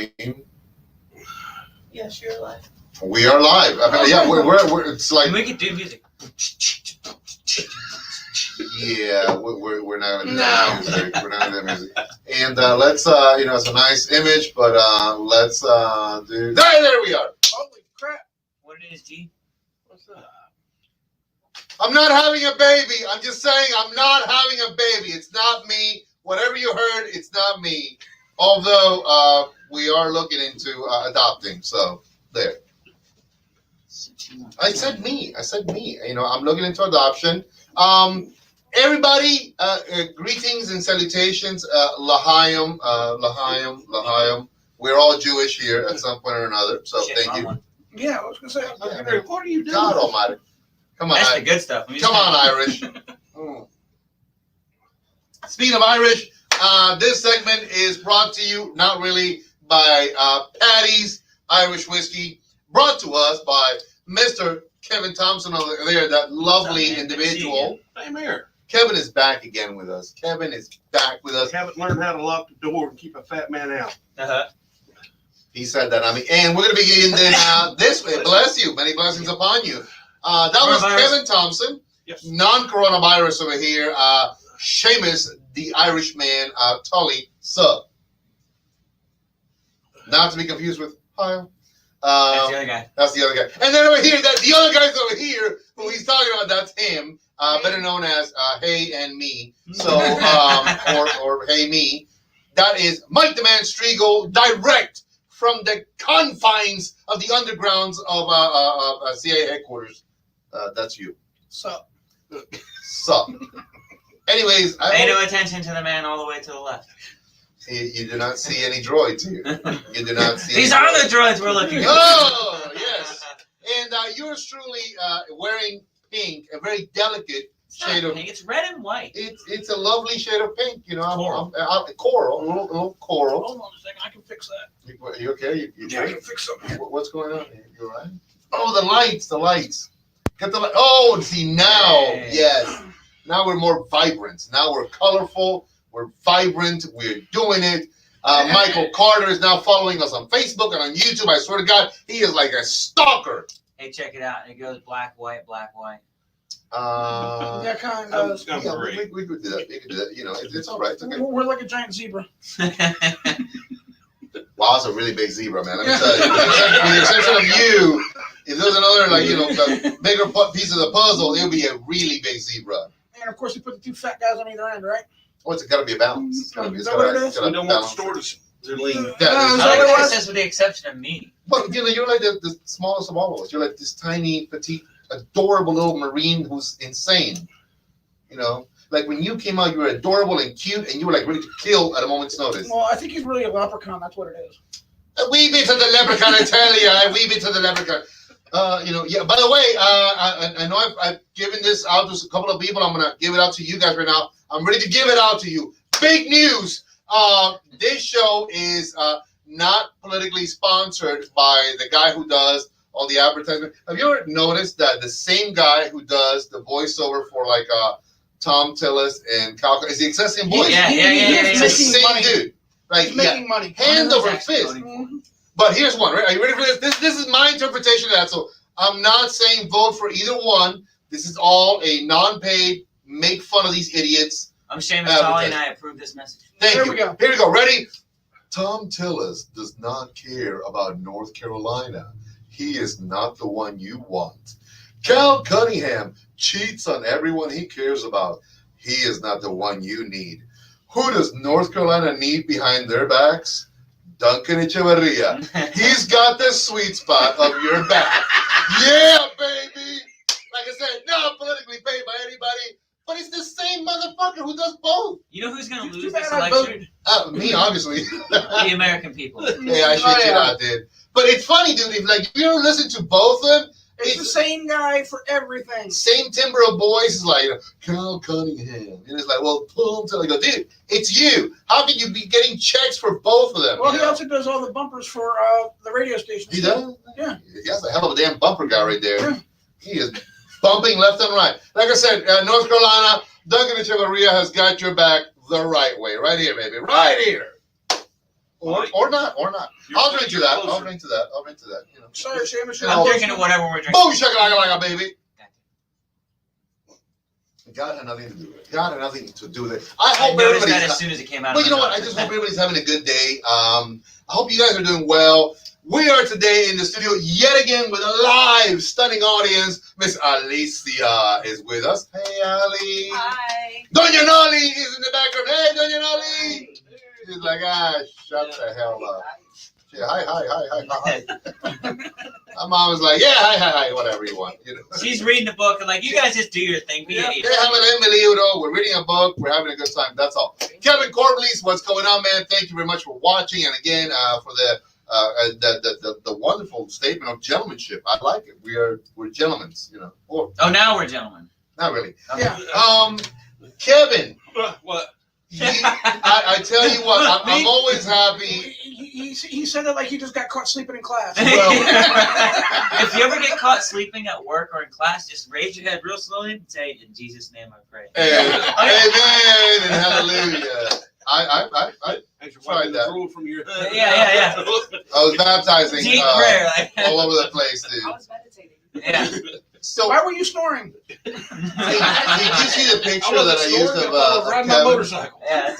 stream? Yes, you're alive. We are live. I mean, yeah, we're it's like we could do music. Yeah, we're not gonna do that music. We're not gonna do that music. And let's it's a nice image, but let's do. There we are. Holy crap! What it is, G? What's that? I'm not having a baby. I'm just saying I'm not having a baby. It's not me. Whatever you heard, it's not me. Although we are looking into adopting. So there. I said me. I'm looking into adoption. Everybody, greetings and salutations. L'chaim, l'chaim. We're all Jewish here at some point or another. So thank you. Yeah, I was gonna say. What are you doing? God Almighty. Come on. That's the good stuff. Come on, Irish. Speaking of Irish, this segment is brought to you, not really, by Patty's Irish Whiskey, brought to us by Mr. Kevin Thompson over there, that lovely individual. Same here. Kevin is back again with us. Kevin is back with us. Haven't learned how to lock the door and keep a fat man out. He said that. And we're going to begin then this way. Bless you. Many blessings upon you. That was Kevin Thompson. Yes. Non-coronavirus over here. Seamus, the Irishman, Tully, sub. Not to be confused with Kyle. That's the other guy. That's the other guy. And then over here, the other guy's over here, who he's talking about, that's him, better known as Hey and Me. So, or Hey Me. That is Mike the Man Striegel, direct from the confines of the undergrounds of CIA headquarters. That's you. Sup. Sup. Anyways. Pay no attention to the man all the way to the left. You do not see any droids here. You do not see. These are the droids we're looking for. Oh, yes. And yours truly wearing pink, a very delicate shade of pink. It's red and white. It's a lovely shade of pink. You know, Coral. A little coral. Hold on a second, I can fix that. You okay? Yeah, I can fix something. What's going on? You all right? Oh, the lights. Get the light. Oh, see now, hey. Yes. Now we're more vibrant. Now we're colorful. We're vibrant. We're doing it. Michael Carter is now following us on Facebook and on YouTube. I swear to God, he is like a stalker. Hey, check it out. It goes black, white, black, white. That kind of does. We could do that. We could do that. You know, it's all right. It's okay. We're like a giant zebra. Wow, it's a really big zebra, man. Let me tell you. With the exception of you, if there's another, bigger piece of the puzzle, it would be a really big zebra. And of course, you put the two fat guys on either end, right? Oh, it's got to be a balance. It's got to be. Is that what it is? We don't want the store to lean. It says with the exception of me. But you're like the smallest of all of us. You're like this tiny, petite, adorable little Marine who's insane. You know, like when you came out, you were adorable and cute, and you were like ready to kill at a moment's notice. Well, I think he's really a leprechaun. That's what it is. A wee bit of the leprechaun, I tell you. A wee bit of the leprechaun. Yeah. By the way, I know I've given this out to a couple of people. I'm gonna give it out to you guys right now. I'm ready to give it out to you. Big news. This show is not politically sponsored by the guy who does all the advertisement. Have you ever noticed that the same guy who does the voiceover for like Tom Tillis and Cal is the exact same voice? Yeah. It's the same money. Dude. Like making money. Hand over fist. But here's one, right? Are you ready for this? This is my interpretation of that. So I'm not saying vote for either one. This is all a non-paid, make fun of these idiots. I'm Seamus Tully, and I approve this message. Thank you. Here we go. Ready? Tom Tillis does not care about North Carolina. He is not the one you want. Cal Cunningham cheats on everyone he cares about. He is not the one you need. Who does North Carolina need behind their backs? Duncan Echeverria. He's got the sweet spot of your back. Yeah, baby. Like I said, not politically paid by anybody, but it's the same motherfucker who does both. You know who's going to lose this election? Me, obviously. The American people. Yeah, I shit you not, dude. But it's funny, dude. If you ever listen to both of them, it's the same guy for everything. Same timbre of voice is like Cal Cunningham, and it's like, well, pull until I go, dude. It's you. How can you be getting checks for both of them? Well, he also does all the bumpers for the radio station. He does. Yeah. That's a hell of a damn bumper guy right there. Yeah. He is bumping left and right. Like I said, North Carolina, Duncan Echeverria has got your back the right way, right here, baby, right here. Or not. I'll drink to that. I'll drink to that. You know. Sorry, Seamus. I'm drinking to whatever we're drinking. Boom, shaka baby. God had nothing to do with it. God had nothing to do with it. I I hope noticed that everybody's. as soon as it came out. But you know what? I just hope everybody's having a good day. I hope you guys are doing well. We are today in the studio yet again with a live, stunning audience. Miss Alicia is with us. Hey, Ali. Hi. Doña Noli is in the background. Hey, Doña Noli. She's like, shut the hell up. She, hi. My mom was like, yeah, hi, whatever you want. You know. She's reading a book and like, you guys just do your thing. Be idiots. We're reading a book. We're having a good time. That's all. Kevin Corblees, what's going on, man? Thank you very much for watching. And again, for the wonderful statement of gentlemanship. I like it. We're gentlemen, you know. Or Oh, now we're gentlemen. not really. Okay. Yeah. Kevin. What? I tell you what, I'm always happy. He said it like he just got caught sleeping in class. If you ever get caught sleeping at work or in class, just raise your head real slowly and say, "In Jesus' name, I pray." Amen and hallelujah. I tried that. Rule from your head. Yeah. I was baptizing Deep prayer, like. all over the place, dude. I was meditating. Yeah. So, Why were you snoring? did you see the picture that I used of riding my Kevin? motorcycle. Yeah.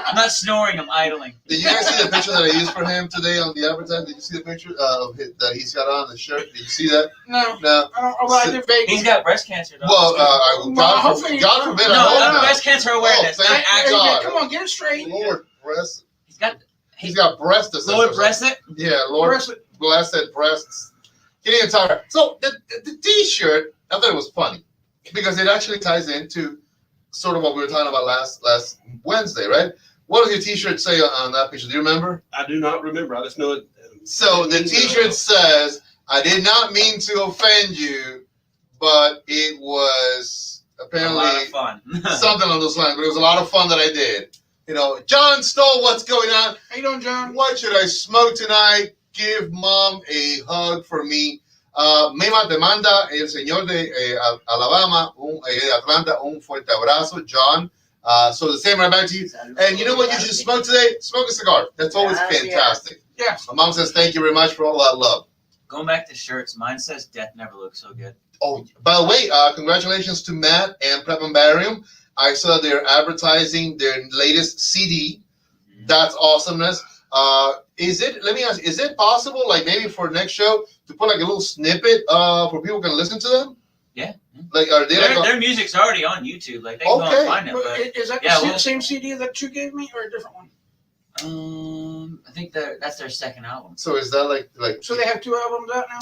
I'm not snoring, I'm idling. Did you guys see the picture that I used for him today on the advertising? Did you see the picture of that he's got on the shirt? Did you see that? No. No. I don't. Well, I did vaguely. He's got breast cancer, though. Well, God forbid. no, I hope breast cancer awareness. Oh, thank not God. Come on, get it straight. Lord, breast. He's got He's got breast. Lord breast it. Yeah, Lord, Breast it. blessed breasts. Getting tired. So the T-shirt, I thought it was funny because it actually ties into sort of what we were talking about last Wednesday, right? What does your T-shirt say on that picture? Do you remember? I do not remember. I just know it. So the T-shirt says, "I did not mean to offend you, but it was A apparently lot of fun. something on those lines. But it was a lot of fun that I did. You know, John Stoll, what's going on? How you doing, John? What should I smoke tonight? Give mom a hug for me. Mema te manda el señor de Alabama, de Atlanta, un fuerte abrazo, John. So the same right back to you. And you know what you should smoke today? Smoke a cigar. That's always fantastic. Yes. My mom says thank you very much for all that love. Going back to shirts, mine says "Death never looks so good." Oh, by the way, congratulations to Matt and Prep and Barium. I saw they're advertising their latest CD. That's awesomeness. Let me ask, is it possible, like maybe for next show, to put like a little snippet for people can listen to them? Yeah. Like, are they Their music's already on YouTube. Like they can go Okay. and find it. But But is that yeah, the well- same CD that you gave me, or a different one? I think that's their second album. So is that like? So they have two albums out now.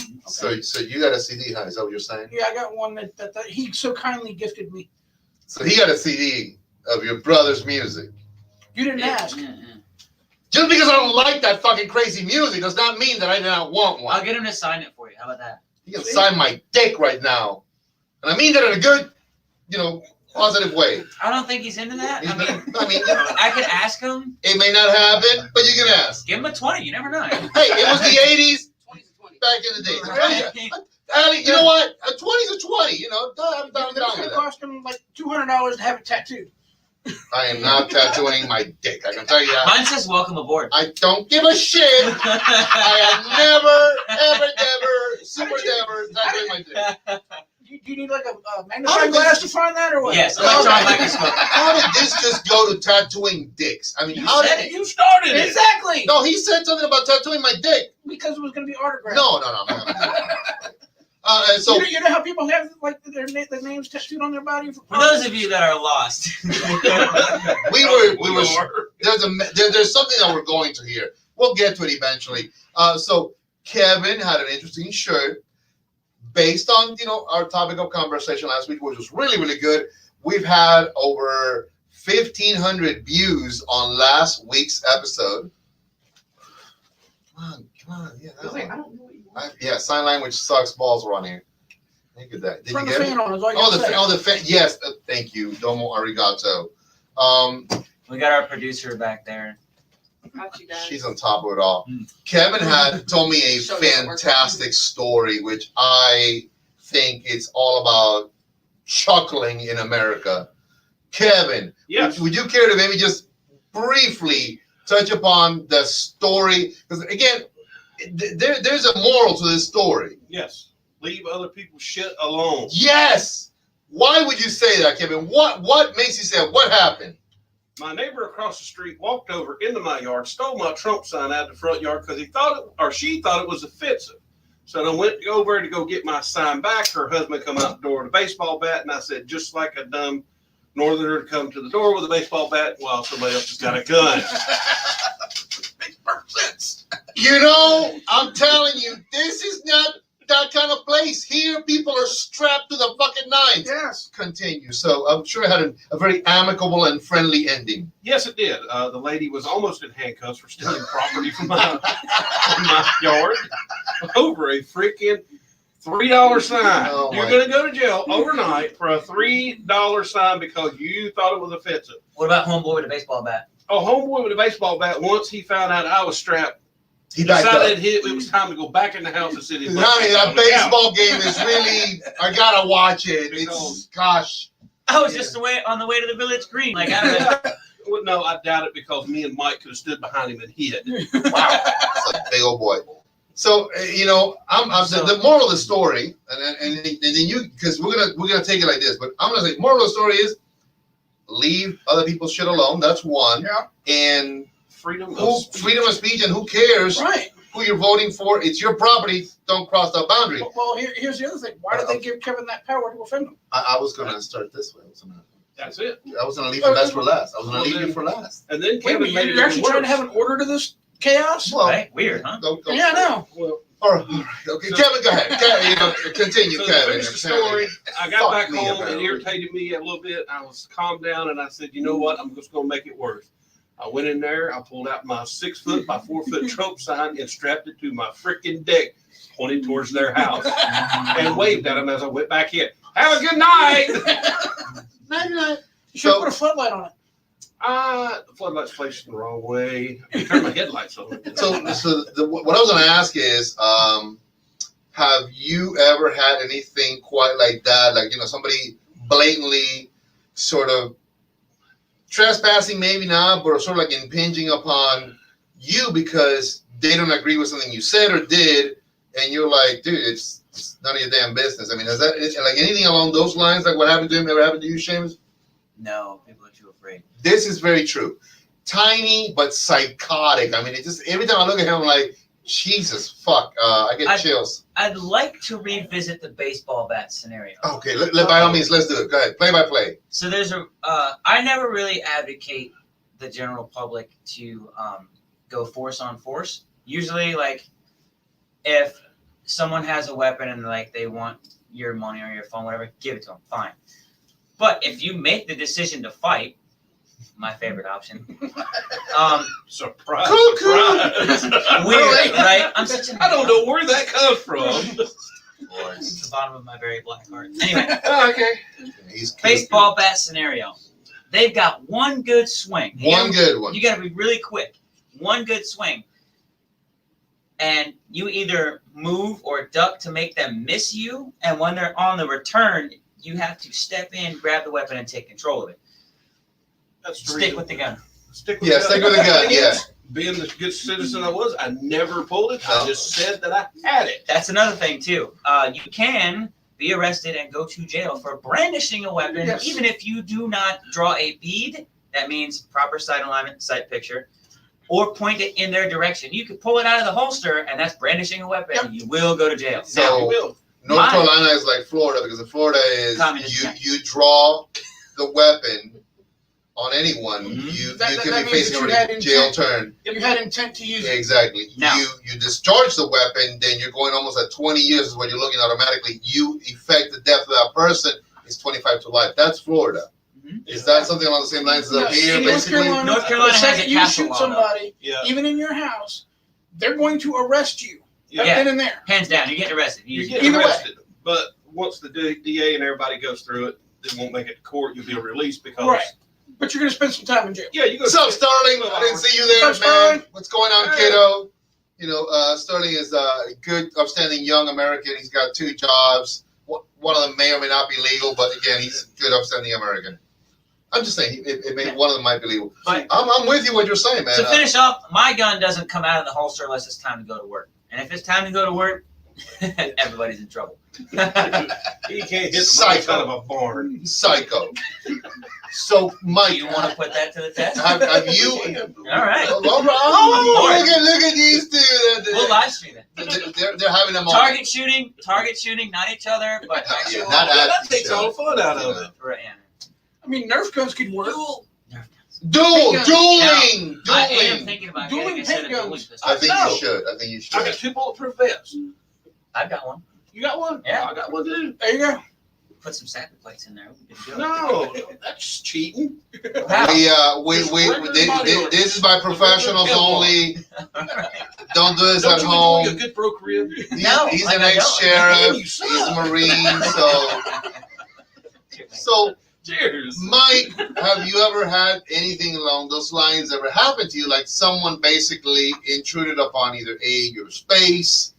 Okay. So you got a CD, huh? Is that what you're saying? Yeah, I got one that he so kindly gifted me. So he got a CD of your brother's music. You didn't Yeah, ask. yeah. Just because I don't like that fucking crazy music does not mean that I do not want one. I'll get him to sign it for you. How about that? You can sign my dick right now, and I mean that in a good, positive way. I don't think he's into that. I mean, you know, I could ask him. it may not happen, but you can ask. Give him a 20. You never know. Hey, it was the '80s 20 to 20. back in the day. Right. Ali, you know what? A 20's a 20. You know, I'm It's down gonna with that. cost him like $200 to have it tattooed. I am not tattooing my dick. I can tell you that. Mine says "Welcome aboard." I don't give a shit. I have never, super never tattooed my dick. Do you need like a magnifying glass to find that, or what? Yes, No, electron no. microscope. How did this just go to tattooing dicks? I mean, You how said did it. You started it. Exactly. No, he said something about tattooing my dick. Because it was going to be autographed. No. And so You know how people have like their names tattooed on their body? For those of you that are lost, we were there's something that we're going to here. We'll get to it eventually. So Kevin had an interesting shirt based on our topic of conversation last week, which was really, really good. We've had over 1,500 views on last week's episode. Come on, yeah. I was like, I don't know what you want. Yeah, sign language sucks balls around here. Think of that. Did Turn you the get fan it? on. Is all you Oh, gotta say. the fan. Yes, thank you. Domo arigato. we got our producer back there. Got you guys. She's on top of it all. Mm. Kevin had told me a Show you the work. fantastic story, which I think it's all about chuckling in America. Kevin, Yes. would you care to maybe just briefly touch upon the story? Because again, there's a moral to this story. Yes. Leave other people's shit alone. Yes. Why would you say that, Kevin? What makes you say that? What happened? My neighbor across the street walked over into my yard, stole my Trump sign out of the front yard because she thought it was offensive. So I went over to go get my sign back. Her husband come out the door with a baseball bat, and I said, just like a dumb northerner to come to the door with a baseball bat while somebody else has got a gun. Makes perfect sense. You know, I'm telling you, this is not that kind of place. Here, people are strapped to the fucking nines. Yes. Continue. So I'm sure it had a very amicable and friendly ending. Yes, it did. The lady was almost in handcuffs for stealing property from my yard over a freaking $3 sign. Oh, You're my- going to go to jail overnight for a $3 sign because you thought it was offensive. What about homeboy with a baseball bat? Oh, homeboy with a baseball bat, once he found out I was strapped, He backed up. decided it was time to go back in the house and sit his butt Honey, back that on the couch. baseball game is really, I gotta watch it. It's, gosh. I was just on the way to the village green. Like, I don't know. Well, no, I doubt it because me and Mike could have stood behind him and hid. Wow. That's a big old boy. So, you know, the moral of the story, and then you, because we're gonna take it like this, but I'm gonna say, moral of the story is leave other people's shit alone. That's one. Yeah. And Freedom freedom of speech, and who cares Right. who you're voting for? It's your property. Don't cross that boundary. Well, here's the other thing. Why did they give Kevin that power to offend him? I was gonna start this way. That's it. I was gonna leave the best for last. I was gonna leave you for last. And then Wait a Kevin minute, made it you're actually even trying to worse. have an order to this chaos? Well, Right? Weird, huh? don't. Yeah, I know. Well, All right. Okay, So- Kevin, go ahead. Continue, so to Kevin. finish the story, I got Fuck back me, home. apparently. It irritated me a little bit. I was calmed down, and I said, you know what? I'm just going to make it worse. I went in there. I pulled out my 6 foot by 4 foot Trump sign and strapped it to my freaking deck, pointed towards their house, and waved at them as I went back in. Have a good night. You should put a floodlight on it. The floodlights placed in the wrong way. I turned my headlights on. So what I was going to ask is, have you ever had anything quite like that? Like, you know, somebody blatantly sort of trespassing, maybe not, but sort of like impinging upon you because they don't agree with something you said or did, and you're like, dude, it's none of your damn business. I mean, is that like anything along those lines? Like what happened to him ever happened to you, Seamus? No, people are too afraid. This is very true. Tiny but psychotic. I mean, it just every time I look at him, I'm like, Jesus fuck, I get chills. I'd like to revisit the baseball bat scenario. Okay, by all means, let's do it. Go ahead, play by play. So there's I never really advocate the general public to go force on force. Usually, like, if someone has a weapon and like they want your money or your phone, whatever, give it to them, fine. But if you make the decision to fight, my favorite option, Surprise! Cuckoo. Surprise! weird, right? I'm such a I don't know where that comes from. It's the bottom of my very black heart. Anyway, Okay. He's cute. baseball bat scenario. They've got one good swing. One good one. You got to be really quick. One good swing. And you either move or duck to make them miss you. And when they're on the return, you have to step in, grab the weapon, and take control of it. That's the Stick reason. with the gun. Stick with Yeah, the gun. stick with the gun, thing yeah. is, being the good citizen I was, I never pulled it. No. I just said that I had it. That's another thing, too. You can be arrested and go to jail for brandishing a weapon, Yes. even if you do not draw a bead. That means proper sight alignment, sight picture, or point it in their direction. You could pull it out of the holster, and that's brandishing a weapon. Yep. You will go to jail. So- Now, you will. North Mine- Carolina is like Florida because in Florida is Communist country. you draw the weapon on anyone, Mhm. you That can means be facing that you a had jail intent. term. You had intent to use it. Exactly. Now- You discharge the weapon, then you're going almost at 20 years is what you're looking automatically. You effect the death of that person, it's 25 to life. That's Florida. Mhm. Is that something along the same lines as up No, here, in North basically? Carolina, North Carolina the has second a you castle shoot law, though. somebody, Yeah. even in your house, they're going to arrest you. Yeah. Yeah. Then and there. Hands down, you're getting arrested. You You get Either way. arrested. But once the DA and everybody goes through it, they won't make it to court. You'll be released because. Right. But you're going to spend some time in jail. Yeah, you go. What's up, Sterling? I didn't see you there, What's up, man. Sterling? What's going on, Hey. kiddo? You know, Sterling is a good, upstanding young American. He's got 2 jobs. One of them may or may not be legal, but again, he's a good, upstanding American. I'm just saying, it made one of them might believe. But I'm with you what you're saying, man. to finish off, my gun doesn't come out of the holster unless it's time to go to work. And if it's time to go to work, everybody's in trouble. He can't hit the Psycho. out of a barn. Psycho. So, Mike, You want to put that to the test? have you? All right. Oh, look at these two. We'll live stream it. They're having a moment. Target shooting, not each other, but actual. Yeah, not That at takes all the fun out of it. Right, yeah. I mean, Nerf guns could work. Dueling. I am thinking about Dueling getting a set of paint dueling guns. pistols. I think No. you should. I think you I got should. 2 bulletproof vests. I've got one. You got one? Yeah. I got one too. There you go. Put some satin plates in there. We can do it. No, that's cheating. How? This is by professionals only. Don't do this Don't at you home. enjoy a good broke rib? No, He's like an I don't. ex-sheriff. Man, you He's suck. a Marine. So, Cheers. Mike, have you ever had anything along those lines ever happen to you? Like someone basically intruded upon either your space,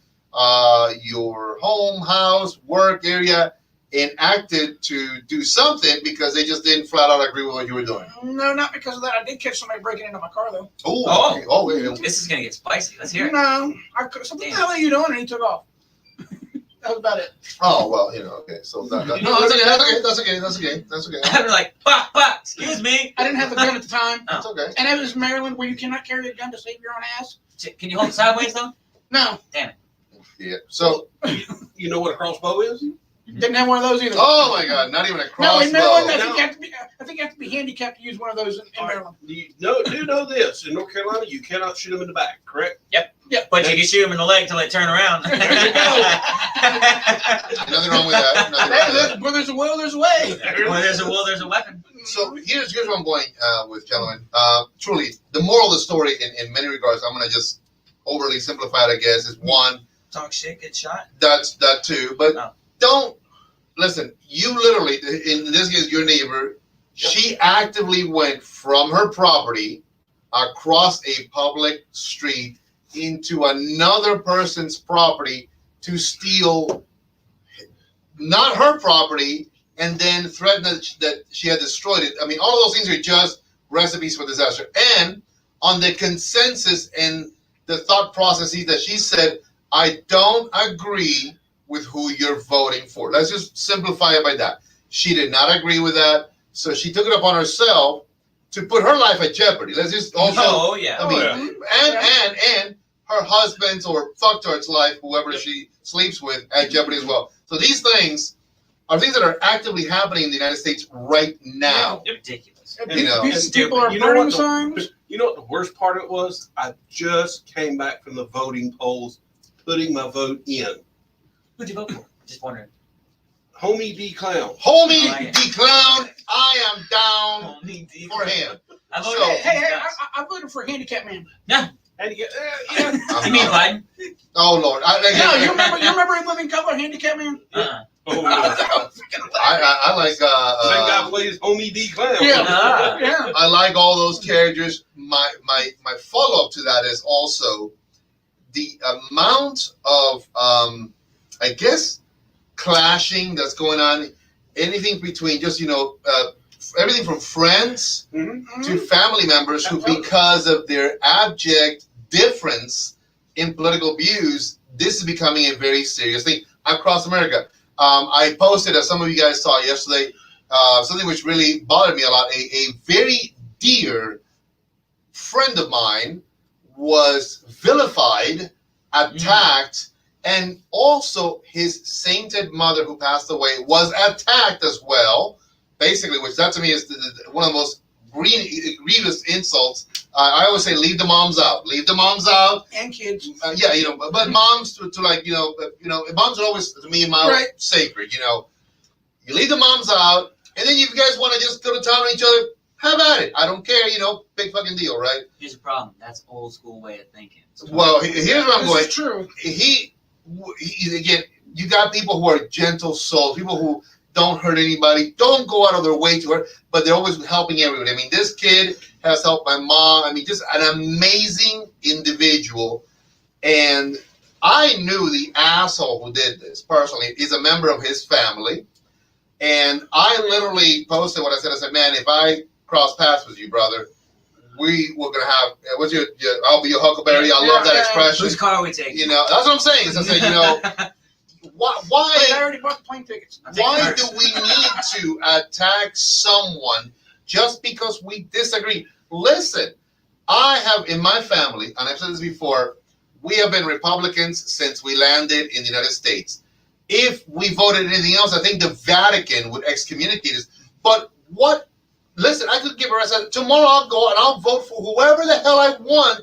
your home, house, work area, and acted to do something because they just didn't flat out agree with what you were doing. No, not because of that. I did catch somebody breaking into my car, though. Oh. Okay. Oh, wait. This is gonna get spicy. Let's hear it. No. So what the hell are you doing? And he took off. That was about it. Oh, well, okay. So no, that's okay. I'm like, pop, pop. Excuse me. I didn't have the gun at the time. That's okay. And it was Maryland where you cannot carry a gun to save your own ass. Can you hold it sideways though? No. Yeah. So, You know what a crossbow is? Didn't have one of those either. oh my God, not even a No, crossbow. in Maryland, I No. think you have to be handicapped to use one of those in All right. Maryland. You do know this. In North Carolina, you cannot shoot them in the back, correct? But you can shoot them in the leg till they turn around. Nothing wrong with that. Nothing wrong with that. Where there's a will, there's a way. Where there's a will, there's a weapon. So here's where I'm going with, gentlemen. Truly, the moral of the story, in many regards, I'm going to just overly simplify it, I guess, is one, Talk shit, get shot. that's that too, but Oh. don't, listen, you literally, in this case, your neighbor, she actively went from her property across a public street into another person's property to steal not her property and then threaten that she had destroyed it. I mean, all of those things are just recipes for disaster. And on the consensus and the thought processes that she said, I don't agree with who you're voting for. Let's just simplify it by that. She did not agree with that, so she took it upon herself to put her life at jeopardy. Let's just also, Oh yeah. I mean, yeah. and her husband's or fucktart's life, whoever she sleeps with, at jeopardy as well. So these things are things that are actively happening in the United States right now. Ridiculous. You know, People are You know burning what the- signs. You know what the worst part of it was? I just came back from the voting polls, putting my vote in. Who'd you vote for? Just wondering. Homie D Clown. Homie Oh, yeah. D Clown, I am down Only D. for him. I voted So- for Hey, these guys. I voted for a handicapped man. And you get, yeah. You mean Biden? Oh Lord, No, you remember in Living Color, handicapped man? Oh, yeah. I like Same guy plays Homie D Clown. Yeah. Ah. Yeah. I like all those characters. My follow up to that is also the amount of I guess clashing that's going on. Anything between just everything from friends to family members who, because of their abject difference in political views, this is becoming a very serious thing across America. I posted, as some of you guys saw yesterday, something which really bothered me a lot. A very dear friend of mine was vilified, attacked, and also his sainted mother, who passed away, was attacked as well. Basically, which that to me is one of the most grievous insults. I always say, leave the moms out. Leave the moms out. And kids. But moms to moms are always, to me, Right. sacred. You leave the moms out, and then you guys want to just go to town on each other, have at it. I don't care. Big fucking deal, right? Here's the problem. That's old school way of thinking. Well, here's where I'm going. This is true. He again, you got people who are gentle souls, people who don't hurt anybody, don't go out of their way to hurt, but they're always helping everybody. I mean, this kid has helped my mom. I mean, just an amazing individual. And I knew the asshole who did this personally is a member of his family. And I literally posted what I said. I said, man, if I cross paths with you, brother, we were gonna have. What's your I'll be your huckleberry. I love that expression. Whose car are we taking? You know, that's what I'm saying. Is I said, you know, Wait, I why already bought the plane tickets. why do we need to attack someone just because we disagree? Listen, I have in my family, and I've said this before, we have been Republicans since we landed in the United States. If we voted anything else, I think the Vatican would excommunicate us. But what? Listen, I could give a rest. Tomorrow I'll go and I'll vote for whoever the hell I want.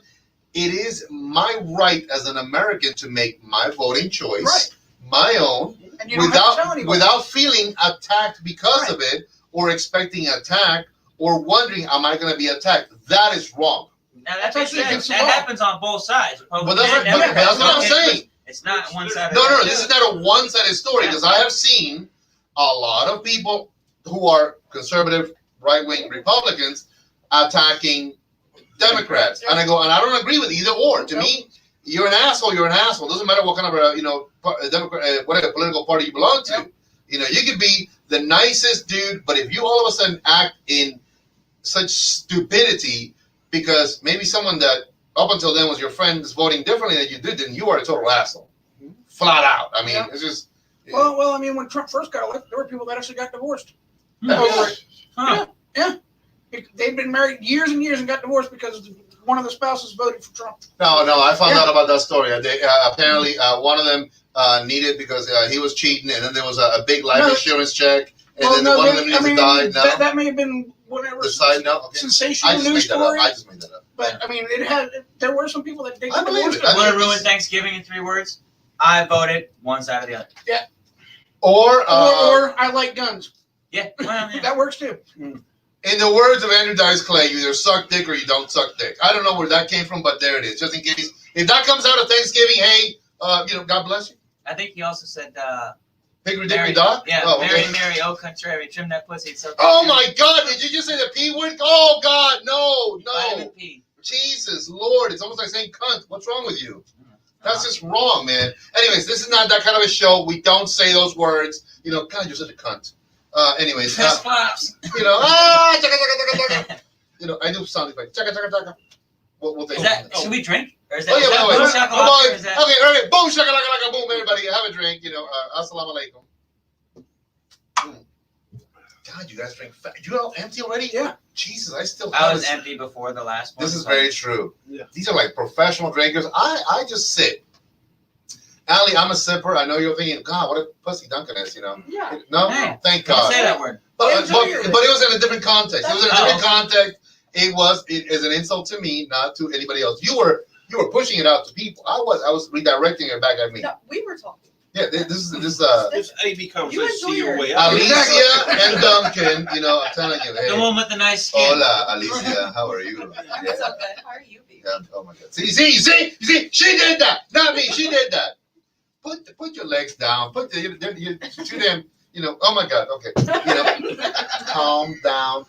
It is my right as an American to make my voting choice, Right. my own, And you don't have to tell anybody. without feeling attacked because Right. of it, or expecting attack, or wondering, am I going to be attacked? That is wrong. Now that's That's actually that against the that law. happens on both sides. But that's what I'm saying. It's not one side. No, or the no, other. this is not a one-sided story because I have seen a lot of people who are conservative, right-wing Republicans attacking Democrats, and I go, and I don't agree with either or. To me, you're an asshole. You're an asshole. Doesn't matter what kind of Democrat, whatever political party you belong to. Yep. You know, you could be the nicest dude, but if you all of a sudden act in such stupidity because maybe someone that up until then was your friend is voting differently than you did, then you are a total asshole. Flat out. I mean, Yeah. it's just. Well, I mean, when Trump first got elected, there were people that actually got divorced. Hmm. Over it. Huh. They've been married years and years and got divorced because one of the spouses voted for Trump. No, I found Yeah. out about that story. They, apparently, one of them needed because he was cheating, and then there was a big life No. insurance check, and Well, then no, one of they- them needed to die. No, that may have been whatever the side. No, okay. I sensational just news made that up. story. I just made that up. But I mean, there were some people that they I got believe divorced. it. I Want to believe ruin it. Thanksgiving in 3 words? I voted one side or the other. Or, or I like guns. Yeah. Well, yeah. That works too. in the words of Andrew Dice Clay, you either suck dick or you don't suck dick. I don't know where that came from, but there it is. Just in case, if that comes out of Thanksgiving, hey, God bless you. I think he also said, Hickory Mary, dickory dock. yeah, Oh, Mary, okay. Mary, oh contrary, trim that pussy. It's so Oh my God! Did you just say the P word? Oh God, no. Vitamin P. Jesus Lord, it's almost like saying cunt. What's wrong with you? That's just wrong, man. Anyways, this is not that kind of a show. We don't say those words. God, you're such a cunt. Anyways, Piss flops. chaka, chaka, chaka. I do sound like chaka, chaka, chaka. We'll take Is it. that, should we drink? Or is that, Oh, yeah, is that wait, boom wait. shakalaka, Come on. or is that, Okay, all right. Boom, shaka, laka, laka, boom, everybody. Have a drink. Assalamu alaikum. God, you guys drink fast. You all empty already? Yeah. Jesus, I still I have was a- empty before the last one. This is so- very true. Yeah. These are like professional drinkers. I just sip. Allie, I'm a sipper. I know you're thinking, God, what a pussy Duncan is, Yeah. No? Hey, Thank Don't God. say that word. But Enjoy your- it was in a different context. It was in a Oh. different context. It is an insult to me, not to anybody else. You were pushing it out to people. I was redirecting it back at me. No, we were talking. Yeah, this This AV conversation. enjoy See your your- way out. Alicia and Duncan, I'm telling you, The hey. one with the nice skin. Hola, Alicia, how are you? I'm Yeah. so good. How are you, baby? Yeah, oh my God. See, she did that. Not me, she did that. Put your legs down. Put you to them, oh my God, okay. Calm down.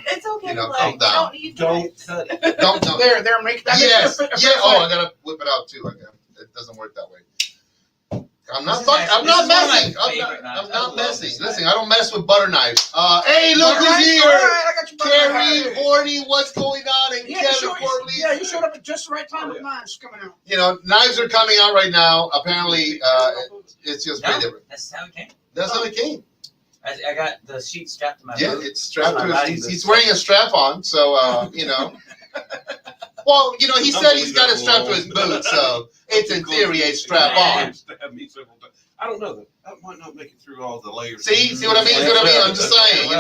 It's okay. Calm Like, you down. don't need Don't to. cut it. Don't. There, make that. Yes. makes it a Yeah. fair Oh, fight. I gotta whip it out too. It doesn't work that way. I'm This not is fucking. actually- I'm not this is one of my messing. favorite knives. I'm I not love messing. this Listen, knife. I don't mess with butter knives. Hey, look All who's right, here. all right, I got you butter Carrie, knife. Horny, what's going on? And Yeah, Kevin you Corley. showed up at just the right time with knives coming out. Knives are coming out right now. Apparently, it's just very No, different. that's how it came. That's how it came. I got the sheet strapped to my Yeah, boot. it's strapped My to his. body's He's wearing a strap on, so Well, he said he's got it strapped to his boot, so it's in theory a strap on. Stabbed me several times. I don't know that might not make it through all the layers. See what I mean? See what I mean? I'm just saying,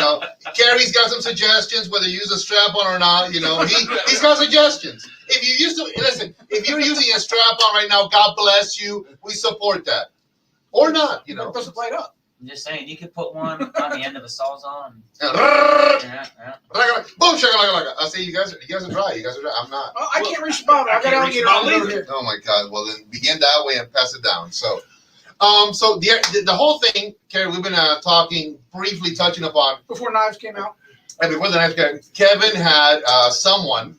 Gary's got some suggestions, whether you use a strap on or not, he's got suggestions. If you're using a strap on right now, God bless you. We support that. Or not, It doesn't light up. I'm just saying, you could put one on the end of a sawzall. Boom, Yeah. shakalaka. I say you guys are dry. You guys are dry. I'm not. Oh, I can't reach the bottom. I got can't reach alligator the on bottom over here. Oh my God. Well, then begin that way and pass it down. So, so the whole thing, Carrie, we've been talking, briefly touching upon. Before knives came out. And before the knife came, Kevin had someone,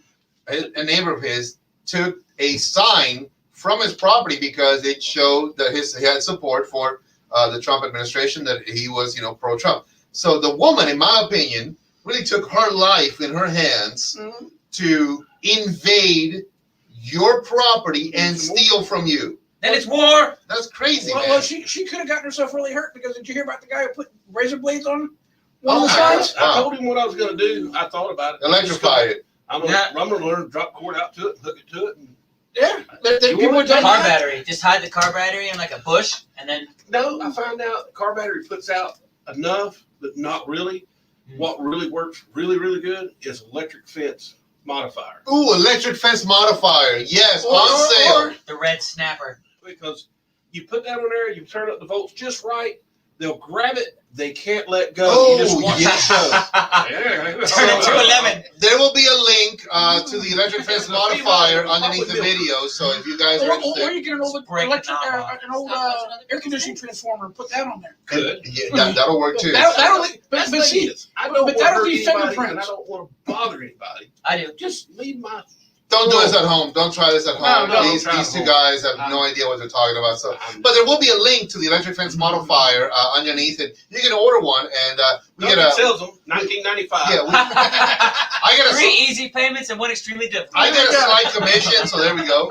a neighbor of his, took a sign from his property because it showed that he had support for the Trump administration, that he was, pro-Trump. So the woman, in my opinion, really took her life in her hands Mhm. to invade your property and steal from you. Then it's war. That's crazy, man. Well, she could have gotten herself really hurt because did you hear about the guy who put razor blades on one of the Oh, signs? wow. I told him what I was going to do. I thought about it. Electrify it. I'm going to learn to drop cord out to it, hook it to it. And Yeah, You people want have done Car that. battery. Just hide the car battery in like a bush, and then no, I found out the car battery puts out enough, but not really. What really works really, really good is electric fence modifier. Ooh, electric fence modifier. Yes, Or- on sale. or- the red snapper. Because you put that on there, you turn up the volts just right, they'll grab it, they can't let go. Oh, You just watch yeah. it show. Turn it to a lemon. There will be a link to the electric fence modifier underneath the video. So if you guys are Or interested, you get an old Break electric, the knob off. an old air conditioning transformer and put that on there. Good. yeah, that'll work too. That'll but That's the thing see, is, I don't but want to that'll hurt be anybody, and I fingerprints. don't want to bother anybody. I do. Just leave my. Don't do this at home. Don't try this at home. No, these don't try these at two home. guys have no idea what they're talking about. So, but there will be a link to the electric fence modifier underneath it. You can order one, and we get a. sells them $19.95. Yeah, I get a. 3 easy payments and 1 extremely difficult. I get a slight commission, so there we go.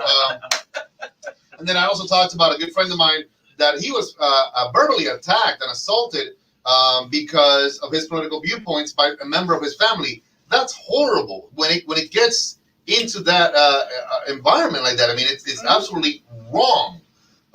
And then I also talked about a good friend of mine that he was verbally attacked and assaulted because of his political viewpoints by a member of his family. That's horrible when it gets into that environment like that. I mean, it's absolutely wrong.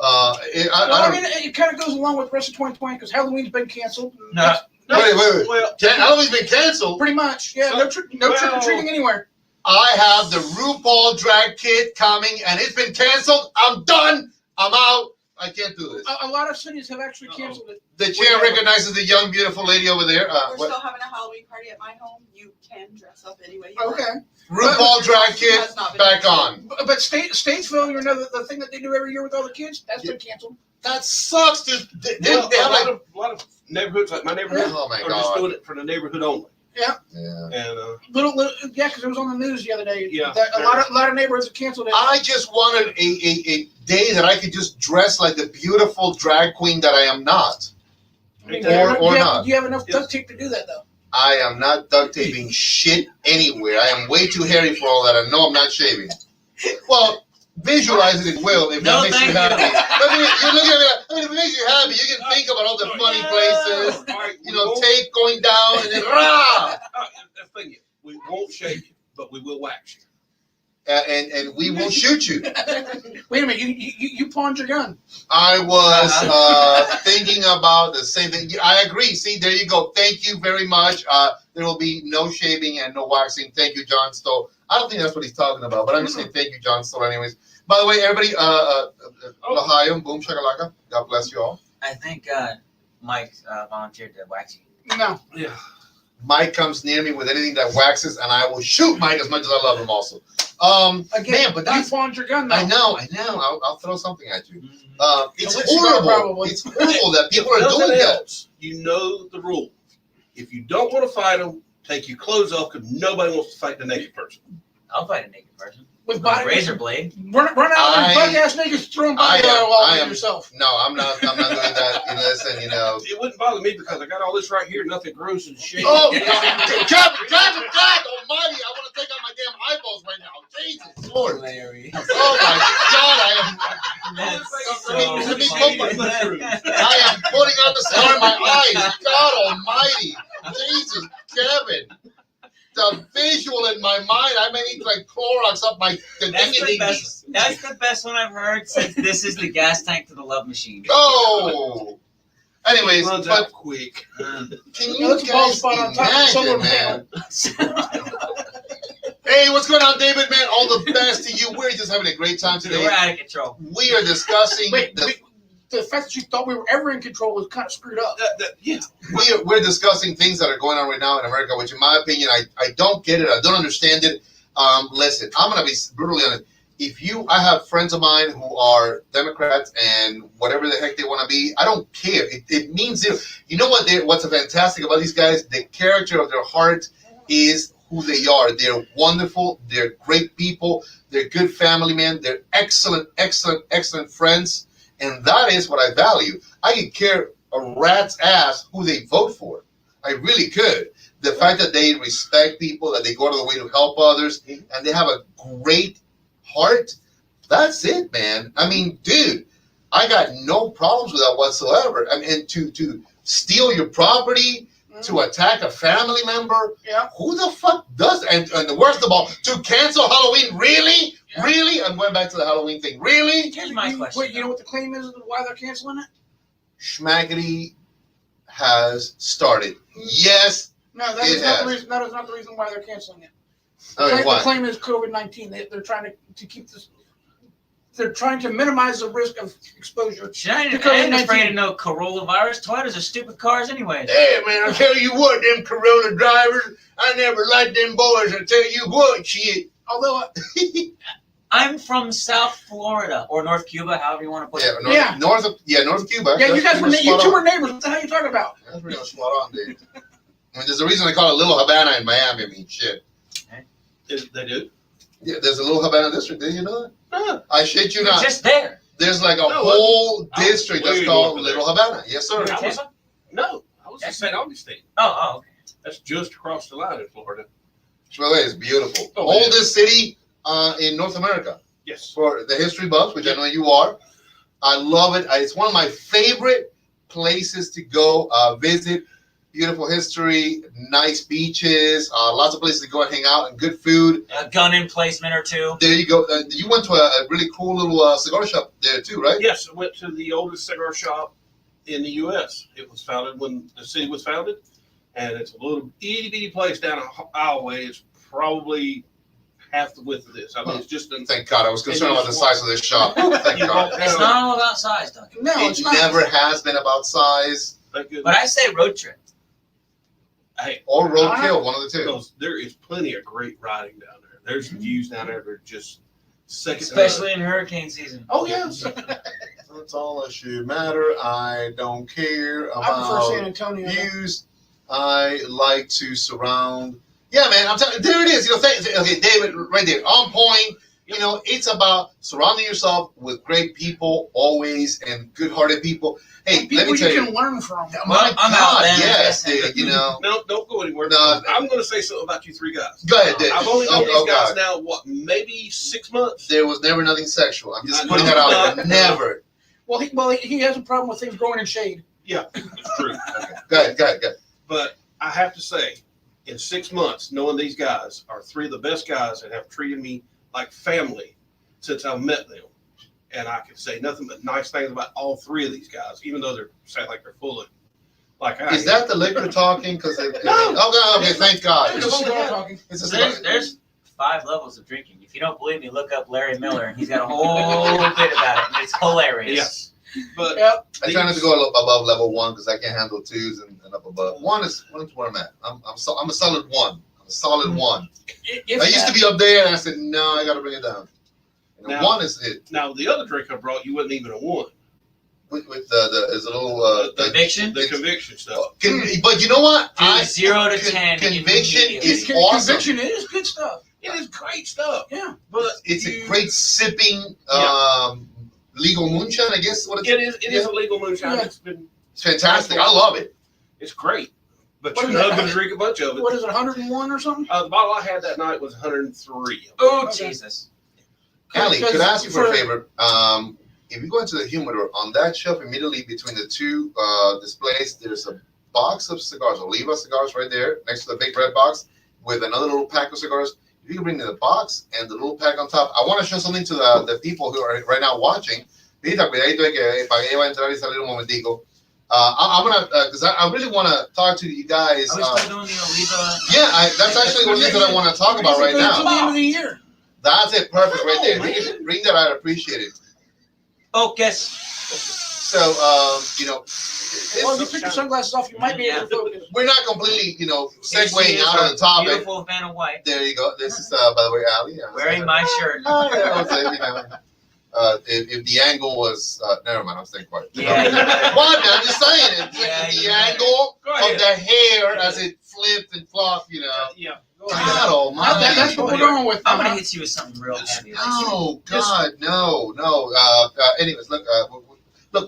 I don't. It kind of goes along with the rest of 2020 because Halloween's been canceled. No. Wait. Well, Halloween's been canceled. Pretty much, yeah. No trick or treating anywhere. I have the RuPaul drag kit coming, and it's been canceled. I'm done. I'm out. I can't do this. A lot of cities have actually canceled it. The chair recognizes the young, beautiful lady over there. We're What? still having a Halloween party at my home. You can dress up any way you want. Okay, RuPaul drag kit Has not been back canceled. on. but Statesville, you know, the thing that they do every year with all the kids, that's been canceled. That sucks, dude. They Well, have a like. lot of neighborhoods, like my neighborhood, Oh my are just god. doing it for the neighborhood only. Yeah. And Little yeah, because it was on the news the other day. Yeah. That a lot of neighborhoods have canceled it. I just wanted a day that I could just dress like the beautiful drag queen that I am not. I mean, or you not. Have, you have enough Yes. duct tape to do that though. I am not duct taping shit anywhere. I am way too hairy for all that. I know I'm not shaving. Well, visualize it will if No, that makes you thank you. happy. But I mean, you look at it. I mean, if it makes you happy, you can think about all the funny places. all right, You know, tape going down and then rah, the thing is, we won't shave you, but we will wax you. and we will shoot you. Wait a minute, you pawned your gun. I was thinking about the same thing. I agree. See, there you go. Thank you very much. There will be no shaving and no waxing. Thank you, John Stoll. I don't think that's what he's talking about, but I'm just saying thank you, John Stoll. Anyways, by the way, everybody, Lahayim, boom shakalaka. God bless you all. I think Mike volunteered to wax you. No. Yeah. Mike comes near me with anything that waxes, and I will shoot Mike as much as I love him. Also, Again, man, but you that's. pawned your gun. Though. I know. I'll throw something at you. It's Unless you got horrible. probably. It's horrible that people are Nothing doing that. else, you know the rule. If you don't want to fight them, take your clothes off because nobody wants to fight the naked person. I'll fight a naked person. With With a body razor blade. Run out I- and buck ass niggas throwing body I am- oil all I over am- yourself. No, I'm not doing that. You listen, you know. It wouldn't bother me because I got all this right here, nothing gross and shit. Oh, God almighty, I want to take out my damn eyeballs right now. Jesus Lord. Hilarious. Oh my God, That's Let me so go funny. I am putting out the star in my eyes. God almighty. Jesus, Kevin. The visual in my mind, I may need to like Clorox up my That's the best. That's the best one I've heard since this is the gas tank to the love machine. Oh. Anyways, Runs but out quick. can Yeah, you that's a bald guys spot on top of solar imagine, panel. man? Hey, what's going on, David, man? All the best to you. We're just having a great time We're today. out of control. We are discussing Wait, the fact that you thought we were ever in control was kind of screwed up. Yeah. we're discussing things that are going on right now in America, which in my opinion, I don't get it. I don't understand it. Listen, I'm going to be brutally honest. I have friends of mine who are Democrats and whatever the heck they want to be, I don't care. It means zero. You know what's fantastic about these guys? The character of their heart is who they are. They're wonderful. They're great people. They're good family men. They're excellent, excellent, excellent friends. And that is what I value. I could care a rat's ass who they vote for. I really could. The fact that they respect people, that they go out of the way to help others, and they have a great heart, that's it, man. I mean, dude, I got no problems with that whatsoever. I mean, and to steal your property, to attack a family member, Yeah. who the fuck does that? And the worst of all, to cancel Halloween, really? Yeah. Really? I'm going back to the Halloween thing. Really? Here's my question. Wait, you know what the claim is? Why they're canceling it? Schmaggity has started. Yes. No, that It is not has. the reason. That is not the reason why they're canceling it. Okay, The why? claim is COVID-19. They're trying to keep this. They're trying to minimize the risk of exposure. Shit, I ain't COVID-19. afraid of no coronavirus. Toyotas are stupid cars anyways. Hey, man, I tell you what, them Corona drivers, I never liked them boys. I tell you what, shit. Although, I'm from South Florida or North Cuba, however you want to put Yeah, it. north of Cuba. yeah, you That's guys were pretty you much two spot were on. neighbors. What the hell are you talking about? That's pretty much spot on, dude. I mean, there's a reason they call it Little Havana in Miami. I mean, shit. They do. Yeah, there's a Little Havana district. Did you know that? Huh. I shit you not. Just there. There's like a No, whole district that's way called north of Little Havana. Yes, sir. Yeah. I was in St. Augustine. Oh, okay. That's just across the line in Florida. By the way, it's beautiful. Oh, man. Oldest city in North America. Yes. For the history buffs, which I know you are. I love it. It's one of my favorite places to go visit. Beautiful history, nice beaches, lots of places to go and hang out, and good food. A gun emplacement or two. There you go. You went to a really cool little cigar shop there too, right? Yes, I went to the oldest cigar shop in the U.S. It was founded when the city was founded, and it's a little itty bitty place down an aisleway. It's probably half the width of this. I mean, it's just an. Thank God. I was concerned about the size of this shop. Thank You God. walk It's down- not all about size, Duncan. No, It it's not. never has been about size Thank goodness. But I say road trip. Hey, or roadkill, one of the two. because there is plenty of great riding down there. There's views down there that are just second. Especially in hurricane season. Oh yes. That's all that should matter. I don't care I prefer San about Antonio. views. I like to surround. Yeah, man, I'm telling you, there it is. You know, okay, David, right there, on point. You know, it's about surrounding yourself with great people always and good-hearted people. Hey, People let me tell you you, can learn from. my I'm out God, then. yes, dude, you know. No, don't go anywhere. No. I'm going to say something about you three guys. Go ahead, Dave. I've only known Oh, these guys God. now, what, maybe 6 months? There was never nothing sexual. I'm just I putting know. that out there. Never. Well, he has a problem with things growing in shade. Yeah, it's true. Go ahead. But I have to say, in 6 months, knowing these guys are three of the best guys that have treated me like family since I've met them. And I can say nothing but nice things about all three of these guys, even though they're sound like they're full of like I Is that the liquor talking? Because No. okay, thank God. There's a cigar talking. It's a cigar. There's 5 levels of drinking. If you don't believe me, look up Larry Miller, and he's got a whole bit about it. And it's hilarious. Yes. But Yep. I try not to go above level 1 because I can't handle 2s and up above. 1 is where I'm at. I'm a solid 1. I'm a solid 1. If I used to be up there, and I said no, I got to bring it down. And Now- 1 is it now the other drink I brought, you wasn't even a one. with the is a little Conviction? The conviction stuff. But you know what? Dude, 0 to 10 Conviction immediately. is awesome. Conviction is good stuff. It is great stuff. Yeah. But It's you- a great sipping Yeah. legal moonshine. I guess what It is a legal moonshine. Yeah. It's fantastic. I love it. It's great. But What you're is not that? going to drink a bunch of it. What is it, 101 or something? The bottle I had that night was 103. Oh, Okay. Jesus. Allie, could I ask you for a For- favor? If you go into the humidor, on that shelf immediately between the two displays, there's a box of cigars, Oliva cigars right there, next to the big red box, with another little pack of cigars. If you can bring me the box and the little pack on top, I want to show something to the people who are right now watching. Ahorita, cuidadito de que para que ella va a entrar y salir un momentico. I'm gonna, because I really want to talk to you guys. Are we still doing the Oliva? Yeah, that's actually one of the things that I want to talk about right Until the now. end of the year. That's it, perfect right there. Oh, man. Bring that, I'd appreciate it. Focus. So, you know, Well, if you took your sunglasses off, you might be able to focus. we're not completely, segueing Here she is, out of our the topic. Beautiful Vanna White. There you go. This is, by the way, Allie. Wearing my shirt. Oh, yeah, I was saying, if the angle was, never mind, I'm staying quiet. Yeah. What? I'm just saying, Yeah, the you're angle Go of ahead. the hair as it flipped and flopped, Yeah. Go God ahead. almighty. That's what we're going with. I'm going to hit you with something real heavy. Oh, God, no. Anyways, look,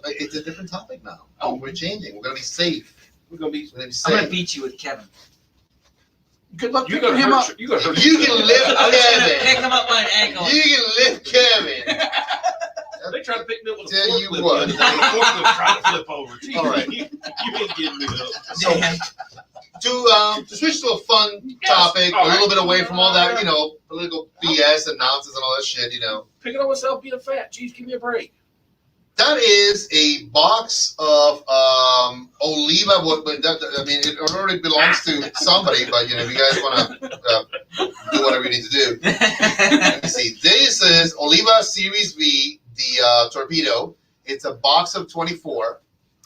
it's a different topic now. We're changing. We're going to be safe. We're gonna be. Let me I'm say. gonna beat you with Kevin. Good luck You picking gotta him up. hurt. You gotta hurt. You can lift I'm just gonna pick Kevin. him up by an ankle. You can lift Kevin. They tried to pick me up with a Tell you forklift. what. The other day, and the forklift tried to flip over. Gee, All right. You ain't getting me up. So to switch to a fun topic, All a little right. bit away from all that, political BS and nonsense and all that shit, Picking on myself being fat. Jeez, give me a break. That is a box of Oliva. It already belongs to somebody, but if you guys want to do whatever you need to do. Let me see. This is Oliva Series V, the torpedo. It's a box of 24.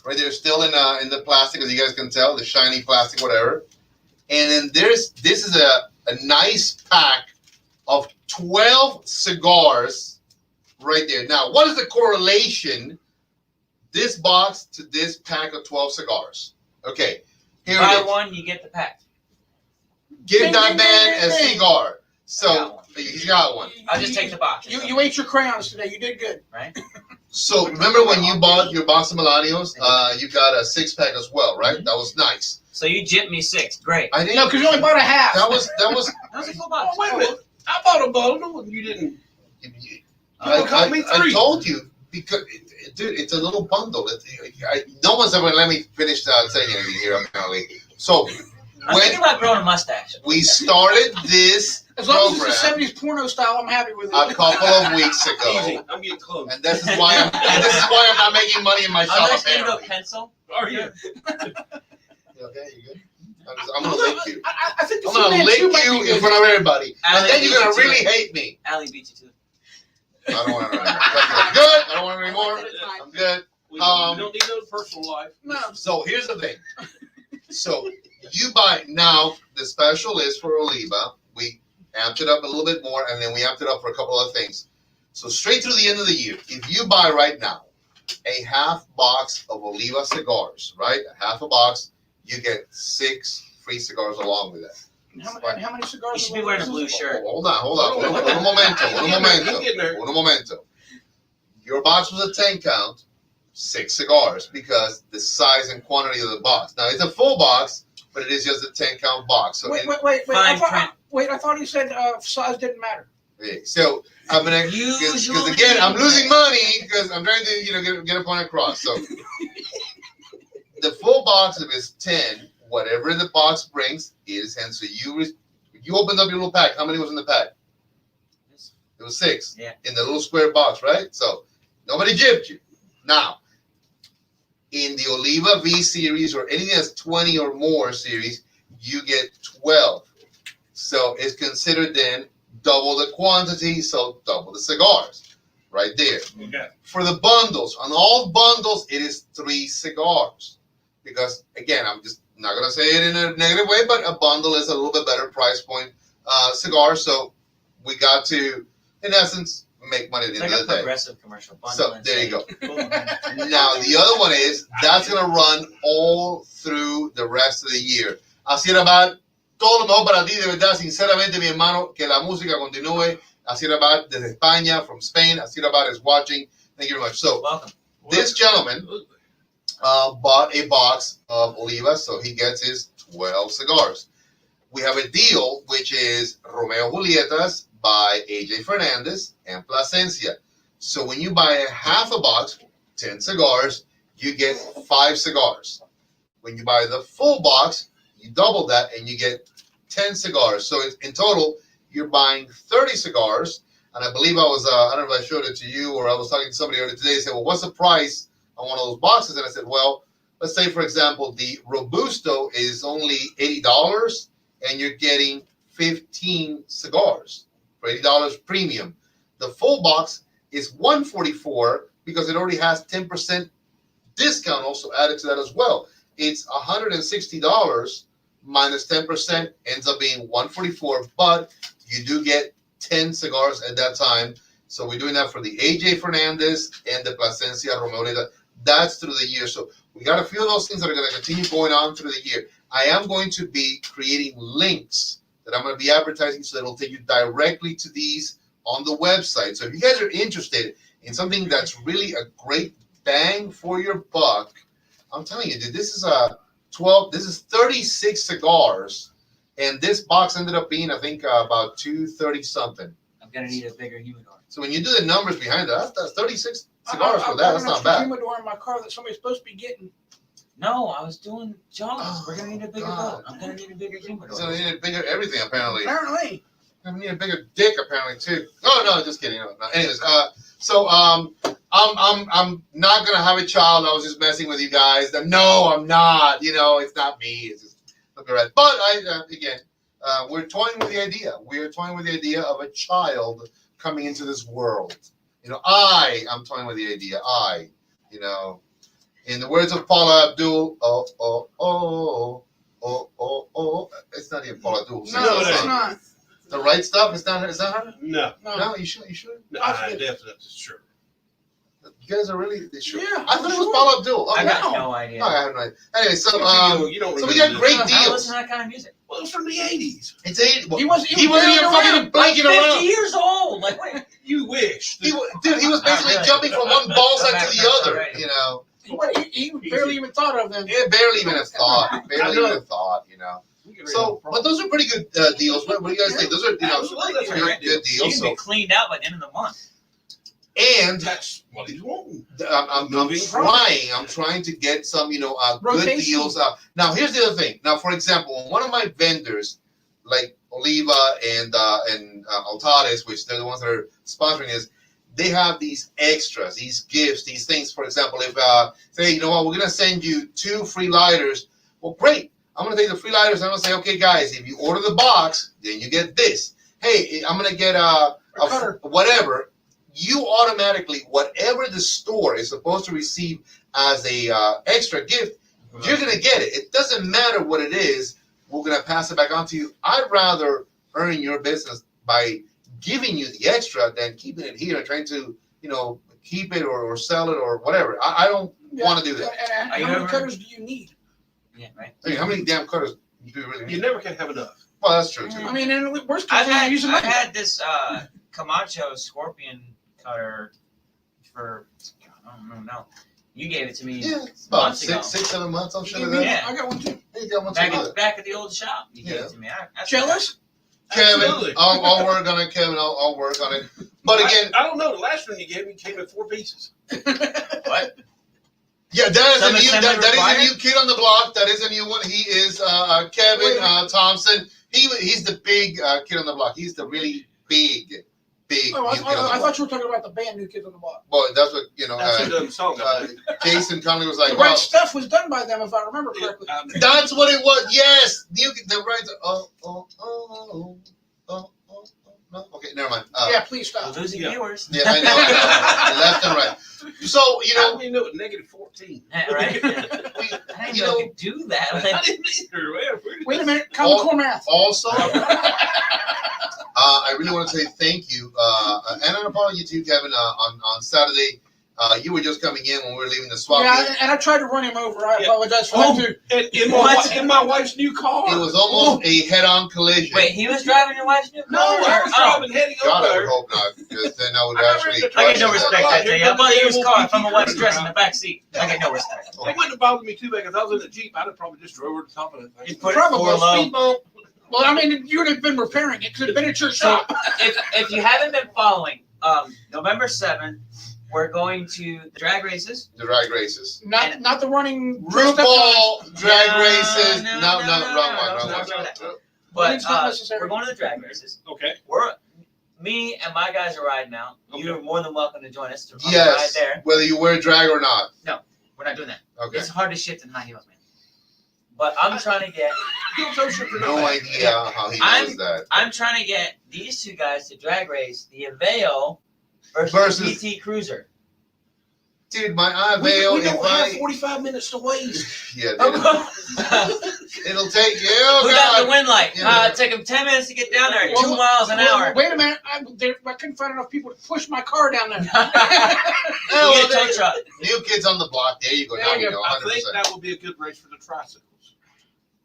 Right there, still in the plastic, as you guys can tell, the shiny plastic, whatever. And then this is a nice pack of 12 cigars. Right there. Now, what is the correlation? This box to this pack of 12 cigars. Okay, here Buy it is. one, you get the pack. Give Ding, that ding, man ding, a ding. cigar. I got So one. he's got one. I'll just take the box. You ate your crayons today. You did good. Right? So remember when you bought your box of Milanios, you got a 6-pack as well, right? That was nice. So you gypped me 6. Great. I didn't. No, because you only bought a half. That was. That was a full box. Oh, wait a minute. I bought a bottle and you didn't. I got me 3. told you because, dude, it's a little bundle. No one's ever let me finish saying anything here apparently. So I'm thinking about growing a mustache. we started this As long as program it's the 70s porno style, I'm happy with it. a couple of weeks Easy. ago, I'm getting close. and this is why I'm not making money in my shop. Unless you need a Apparently. pencil. Are you? You okay, you good? I'm gonna lick you. I think the I'm gonna Superman lick 2 might be you in good. front of everybody, and Allie then beat you're gonna you to really it. hate me. Allie beat you to it. I don't want to. Good. I don't want it anymore. I'm good. We don't need no personal life. No. So here's the thing. So you buy now. The special is for Oliva. We amped it up a little bit more, and then we amped it up for a couple other things. So straight through the end of the year, if you buy right now a half box of Oliva cigars, right? A half a box, you get 6 free cigars along with that. And how many cigars? You should be wearing a blue shirt. Hold on. Un momento. Your box was a 10 count, 6 cigars, because the size and quantity of the box. Now, it's a full box, but it is just a 10 count box. So, Wait. Fine print. I thought he said size didn't matter. so I'm going to, because again, I'm losing money because I'm trying to, get a point across. So the full box, if it's 10, whatever the box brings is 10. So you opened up your little pack. How many was in the pack? It was 6. Yeah. In the little square box, right? So nobody gypped you. Now, in the Oliva V series or anything that's 20 or more series, you get 12. So it's considered then double the quantity, so double the cigars. Right there. Okay. For the bundles, on all bundles, it is 3 cigars. Because, again, I'm just not going to say it in a negative way, but a bundle is a little bit better price point cigar. So we got to, in essence, make money at the It's like end a of the day. progressive commercial. So there you go. Boom. Now, the other one is, that's going to run all through the rest of the year. Así era, Bad. Todo lo mejor para ti, de verdad, sinceramente, mi hermano, que la música continúe. Así era, Bad, desde España, from Spain. Así era, Bad is watching. Thank you very much. So, Welcome. this gentleman bought a box of Oliva, so he gets his 12 cigars. We have a deal, which is Romeo Julietas by AJ Fernandez and Plasencia. So when you buy a half a box, 10 cigars, you get 5 cigars. When you buy the full box, you double that and you get 10 cigars. So in total, you're buying 30 cigars. And I believe I was, I don't know if I showed it to you or I was talking to somebody earlier today. They said, well, what's the price on one of those boxes? And I said, well, let's say, for example, the Robusto is only $80 and you're getting 15 cigars for $80 premium. The full box is $144 because it already has 10% discount also added to that as well. It's $160 minus 10% ends up being $144, but you do get 10 cigars at that time. So we're doing that for the AJ Fernandez and the Plasencia Romeo. That's through the year. So we got a few of those things that are going to continue going on through the year. I am going to be creating links that I'm going to be advertising so that it'll take you directly to these on the website. So if you guys are interested in something that's really a great bang for your buck, I'm telling you, dude, this is a 12. This is 36 cigars, and this box ended up being, I think, about 230 something. I'm gonna need a bigger humidor. So when you do the numbers behind that, that's 36 cigars for that. That's not I've got an bad. extra humidor in my car that somebody's supposed to be getting. No, I was doing Jaws. Oh, We're gonna need a bigger God. boat. I'm gonna need a bigger humidor. He's gonna need a bigger everything apparently. Apparently. I need a bigger dick apparently too. Oh no, just kidding. No. Anyways, so I'm not gonna have a child. I was just messing with you guys. No, I'm not. You know, it's not me. It's just looking right. But we're toying with the idea. We're toying with the idea of a child coming into this world. You know, I'm toying with the idea. You know, in the words of Paula Abdul, it's not even Paula Abdul. No, it's not. The right stuff is not her? No, No, you sure? no, I definitely sure. You guys are really sure? Yeah, I thought it was sure. Paula Abdul. I Okay. got no. no idea. No, I have no idea. Anyway, so You don't so we remember got great this. I deals. listen to that kind of music. Well, it was from the 80s. It's 80. He wasn't He wasn't even fucking Like blanking 50 around. years old. Like, wait. You wish. He was basically Really? jumping from one ball sack Back to the then, other. already. You know, He barely even thought of them. yeah, barely even a thought. Barely I know. even a thought. You know. So, but those are pretty good deals. What do you guys think? Those are Absolutely, that's a good, great deal. good You deals. can So, be cleaned out by the end of the month. and That's what he's wanting. I'm Moving trying to get some, good Rotation. deals. Now, here's the other thing. Now, for example, one of my vendors, like Oliva and Altares, which they're the ones that are sponsoring this, they have these extras, these gifts, these things. For example, if say, you know what, we're gonna send you 2 free lighters. Well, great. I'm gonna take the free lighters and I'm gonna say, okay, guys, if you order the box, then you get this. Hey, I'm gonna get a cutter. whatever. You automatically, whatever the store is supposed to receive as a extra gift, you're gonna get it. It doesn't matter what it is. We're gonna pass it back on to you. I'd rather earn your business by giving you the extra than keeping it here and trying to, keep it or sell it or whatever. I don't want to do that. And Are you how many ever- cutters do you need? Yeah, right. I mean, how many damn cutters do you really You need? never can have enough. Well, that's true too. I mean, in the worst case, I've you're using had money. this Camacho Scorpion cutter for I don't know. You gave it to me Yeah, it's about months ago. 6, 7 months. I'm sure You of mean- that. Yeah. I got one too. You got one back too. at, back at the old shop. You gave Yeah. it to me. I Jealous? Kevin, Absolutely. I'll work on it, Kevin. I'll work on it. But again, I don't know. The last one you gave me came in 4 pieces. What? yeah, that is Some a new assembly that is required? a new kid on the block. That is a new one. He is Kevin Thompson. He's the big kid on the block. He's the really big Oh, new kid on the I block. thought you were talking about the band New Kids on the Block. Well, that's what That's the song. Jason Conley was The like, right well, stuff was done by them, if I remember correctly. that's what it was. Yes, the right. No, okay, never mind. Yeah, please stop. We're losing Yeah. viewers. Yeah, I know. Left and right. So I didn't know it was negative 14. Yeah, right? I didn't know you could do that. I Like, didn't either. Wait a minute, common core math. Also, I really want to say thank you and an apology to you, Kevin. On Saturday, you were just coming in when we were leaving the swap meet. Yeah, and I tried to run him over. I Yeah. apologize for Oh, that too. and in What? my wife's new car. It was almost a head-on collision. wait, he was driving your wife's new car? No, I was Oh, driving heading God, I over would hope not, because then I would I actually. read the I get no Right. respect that day. I bought a used car if I'm a wife's dress in the Right. back seat. I get no respect. It wouldn't have bothered me too bad because I was in the Jeep. I'd have probably just drove over the top of it. You put it Probably four low. speed bump. Well, I mean, you would have been repairing it because it'd been at your shop. If you haven't been following, November 7th, we're going to the drag races. The drag races. Not the running. RuPaul drag No, races. no, No, no, wrong no, one. no, Wrong no, one. no. But Running's not necessary. we're going to the drag races. Okay. Me and my guys are riding now. You're more than welcome to join us to on the ride Yes, there. whether you wear drag or not. We're not doing that. Okay. It's hard to shift in high heels, man. But I'm trying to get No idea how he knows that. I'm trying to get these two guys to drag race the Aveo versus Versus- the PT Cruiser. Dude, my eye We veil, don't if have I. 45 minutes to waste. Yeah, Who it'll take you. Oh, got the God. wind light? Yeah. It took him 10 minutes to get down there at Well, 2 miles an hour. Wait a minute. I couldn't find enough people to push my car down there. Oh, We'll get a well, tow truck. New kids on the block. There you go. There Now you we go. know. I 100%. think that will be a good race for the tricycles.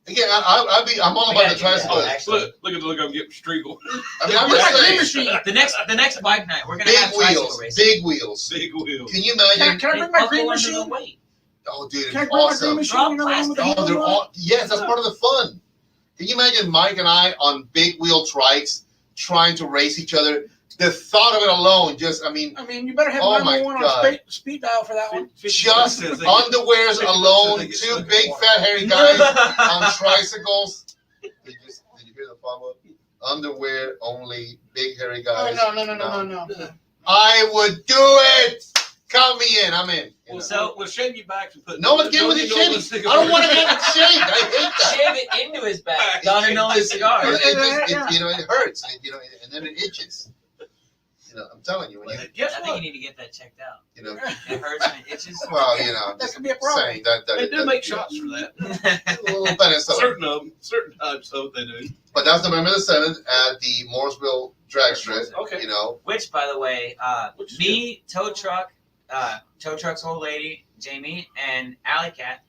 Again, I'm all We about gotta the do that, tricycle. actually. Look at the look I'm getting Striegel. I mean, I'm We're just like saying. green machine. The next bike night, we're gonna Big have tricycle wheels. racing. Big wheels. Big wheel. Can you imagine? Can I bring my green machine? Weight. Oh, dude, Can I it's bring my green awesome. machine? You know, Drop with the Oh, wheels they're on? all yes. That's part of the fun. Can you imagine Mike and I on big wheel trikes trying to race each other? The thought of it alone, I mean, You better have Oh my 911 God. on speed dial for that one. just Says they- underwears 50% alone, they get two stuck in big water. fat hairy guys on tricycles. Did you hear the follow up? Underwear only, big hairy Oh, guys. no. I would do it. Count me in. I'm in. You know. So- we'll shave you back and put. No one's getting with the shaving. I don't want to get it shaved. I hate that. Shave it into his back. Donna Nolan's cigar. It hurts. And then it itches. I'm telling you, when you, Guess I think what? you need to get that checked out. you know, It hurts and it itches. well, That just could be a problem. saying that. They do make shots for that. A little penicillin. Certain of them, certain types of they do. But that's November the 7th at the Mooresville Drag Strip. Okay. Which, by the way, Which is me, Tow Truck's old lady, Jamie, and Alley Cat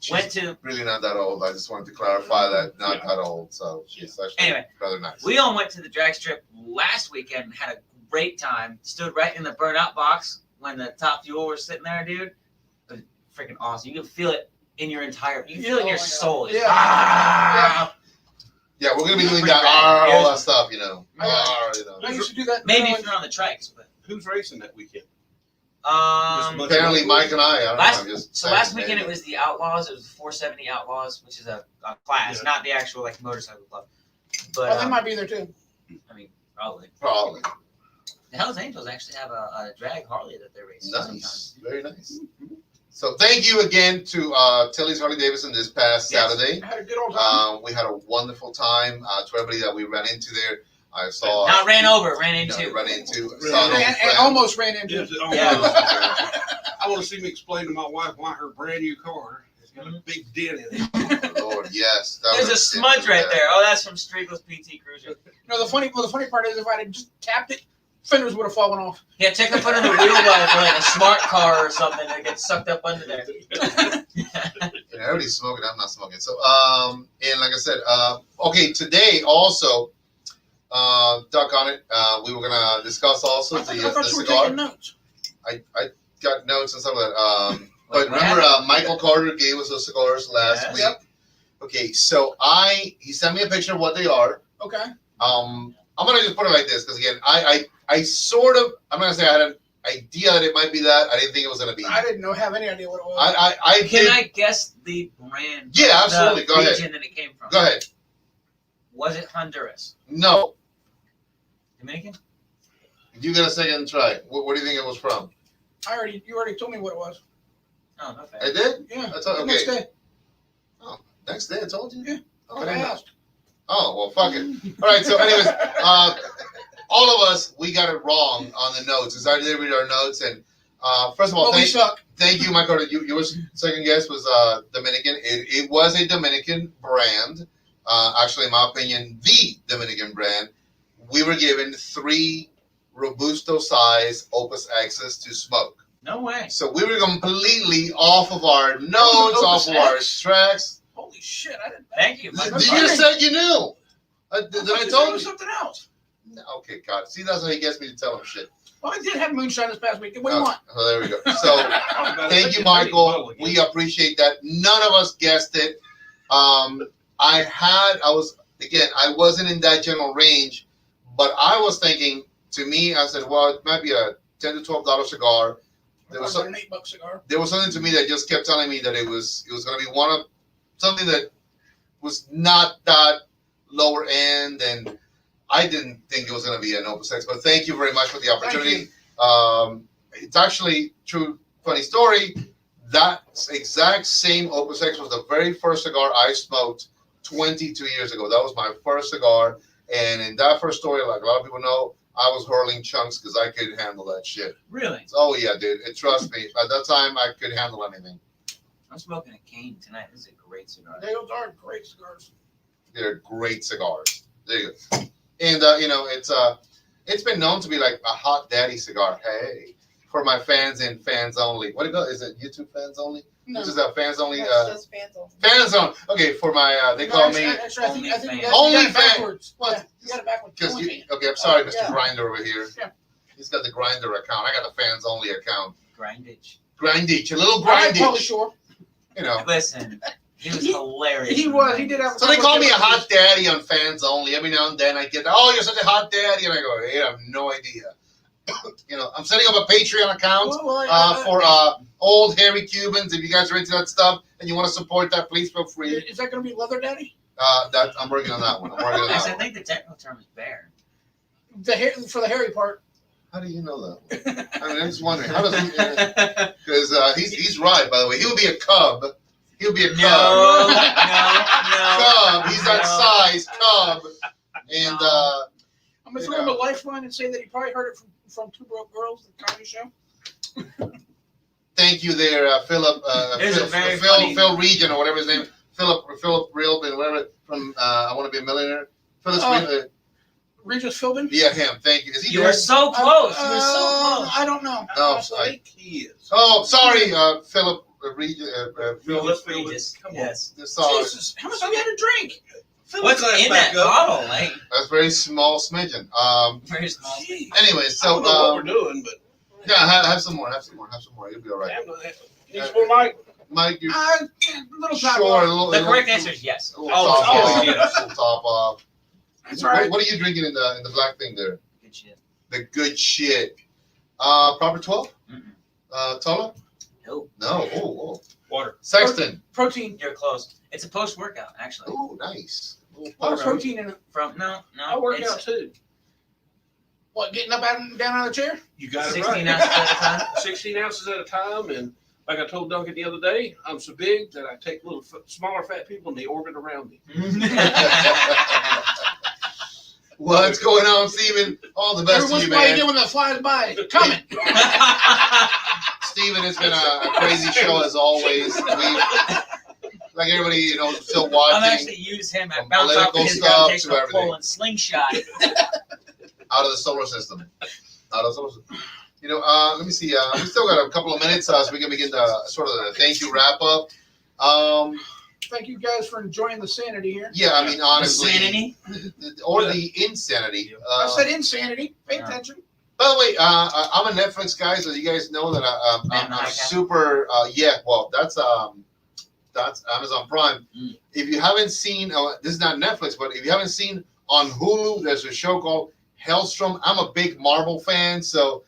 went to. Really not that old. I just wanted to clarify that not that old. So she's actually Anyway, rather nice. We all went to the drag strip last weekend and had a great time. Stood right in the burnout box when the Top Fuel was sitting there, dude. It was freaking awesome. You can feel it in your entire. You feel it in your soul. It's- Yeah. Ah! Yeah, we're gonna be doing Pretty that, rad. all that stuff, I used to do that. Maybe if you're on the trikes, but Who's racing that weekend? Apparently, Mike and I don't know. I'm just saying, last weekend maybe. it was the Outlaws. It was the 470 Outlaws, which is a class, Yeah. not the actual like motorcycle club. Oh, But they might be there too. I mean, probably. Probably. The Hells Angels actually have a drag Harley that they're racing sometimes. Nice. Very nice. So thank you again to Tilly's Harley Davidson this past Yes. Saturday. I had a good old time. We had a wonderful time. To everybody that we ran into there, I saw. Not ran over, ran you know, into. ran into. Really? Saw an old And friend. almost ran into. Yeah. I want to see me explain to my wife why her brand new car has got a big dent in it. Oh, Lord, yes. that There's a was- smudge right there. Oh, that's from Streetle's PT Cruiser. The funny part is if I had just tapped it, fenders would have fallen off. Yeah, check the foot of the wheel well for like a smart car or something that gets sucked up under there. Everybody's smoking. I'm not smoking. So, and like I said, okay, today also, duck on it. We were gonna discuss also I the thought you were cigar. taking notes. I got notes and some of that. What But remember, happened? Michael Carter gave us those cigars last Yes. week. Yep. Okay, so he sent me a picture of what they are. Okay. I'm gonna just put it like this because again, I sort of, I'm not gonna say I had an idea that it might be that. I didn't think it was gonna be. I didn't have any idea what it was. I Can did. I guess the brand? Yeah, absolutely. The Go ahead. region that it came from. Go ahead. Was it Honduras? No, Dominican? you get a second try. What do you think it was from? You already told me what it was. Oh, no fair. I did. Yeah. That's okay. The next day. Next day, I told you. Yeah. Oh, I I didn't know. asked. Oh well, fuck it. All right. So, anyways, all of us we got it wrong on the notes. As I did read our notes, and first of all, Well, we suck. thank you, Michael. Your second guess was Dominican. It was a Dominican brand. Actually, in my opinion, the Dominican brand. We were given 3 Robusto size Opus X's to smoke. No way. So we were completely off of our notes, off Opus of our X? tracks. Holy shit! I didn't. Thank you. You Mike. That's said you knew. Did I thought you said it told was you? something else. No, okay, God. See, that's how he gets me to tell him shit. Well, I did have moonshine this past weekend. What do you want? Oh, there we go. So thank you, Michael. We appreciate that. None of us guessed it. I wasn't in that general range, but I was thinking, to me, I said, well, it might be a $10 to $12 cigar. There was An $8 cigar. There was something to me that just kept telling me that it was going to be something that was not that lower end, and I didn't think it was going to be an Opus X. But thank you very much for the opportunity. It's actually true. Funny story. That exact same Opus X was the very first cigar I smoked 22 years ago. That was my first cigar, and in that first story, like a lot of people know, I was hurling chunks because I could handle that shit. Really? Oh yeah, dude. Trust me. At that time, I could handle anything. I'm smoking a cane tonight. This is a great cigar. They are great cigars. They're great cigars. There you go. And it's been known to be like a hot daddy cigar. Hey, for my fans and fans only. What do you call? Is it YouTube fans only? No. Just a fans only. That's just fans only. Fans only. Okay, for my they call me Actually, I think you Only got it fan. backwards. What? Yeah, you got it backwards. because Only you. fan. Okay, I'm sorry, Mr. Yeah. Grinder over here. Yeah. He's got the Grinder account. I got the fans only account. Grindage. Grindage, a little All right, grindage. Pauly Shore. You know. Listen, he was He- hilarious. He was. He did have. So they call me a hot daddy on Fans Only. Every now and then I get, oh, you're such a hot daddy, and I go, hey, I have no idea. You know, I'm setting up a Patreon account for old hairy Cubans. If you guys are into that stuff and you want to support that, please feel free. Is that going to be Leather Daddy? That I'm working on that one. I'm working on that I one. think the technical term is bear. The hair for the hairy part. How do you know that? I mean, I'm just wondering. How does he? Because he's right, by the way. He would be a cub. He'll be a cub. No. Cub. He's that size, cub. And I'm gonna throw him a lifeline and say that he probably heard it from Two Broke Girls, the comedy show. thank you there, Philip. There's a very funny- Phil Region or whatever his name. Philip Reelman, whatever from I Want to Be a Millionaire. Philip. Regis Philbin. Yeah, him. Thank you. Is he You there? were so close. You were so close. I don't know. No, I think he is. Oh, sorry, Philip Region. Philip Regis. Come on. Yes. Sorry. Jesus, how much do we had to drink? What's in that bottle? Like That's a very small smidgen. very small. Gee, Anyway, I so don't know what we're doing, but yeah, have some more. You'll be all right. Need some more, Mike? Mike, you're Little top sure. off. The correct answer is yes. A little Oh, top always off. yes. A little top off. That's all right. What are you drinking in the black thing there? Good shit. The good shit. Proper 12? Tola? No, No. Oh. Water. Sexton. Protein. you're close. It's a post-workout, actually. Oh, nice. A lot of protein in it. From no, I work it's out too. What, getting up and down out of the chair? You got it 16 right. ounces at a time. 16 ounces at a time, and like I told Duncan the other day, I'm so big that I take little smaller fat people and they orbit around me. What's going on, Steven? All the best Every once to in you, a while you man. get one that flies by. Coming. Steven, it's been a crazy show as always. Like everybody, still I'm watching actually use him From and bounce off political his stuff gravitational to everything. pull and slingshot. out of the solar system. Let me see. We still got a couple of minutes so we can begin the sort of the thank you wrap up. Thank you guys for enjoying the sanity here. Yeah, I mean, honestly, Insanity. or the insanity. I said insanity. Pay Yeah. attention. By the way, I'm a Netflix guy, so you guys know that I'm Like super. Well, that's Amazon Prime. Mm. If you haven't seen, this is not Netflix, but if you haven't seen on Hulu, there's a show called Hellstrom. I'm a big Marvel fan, so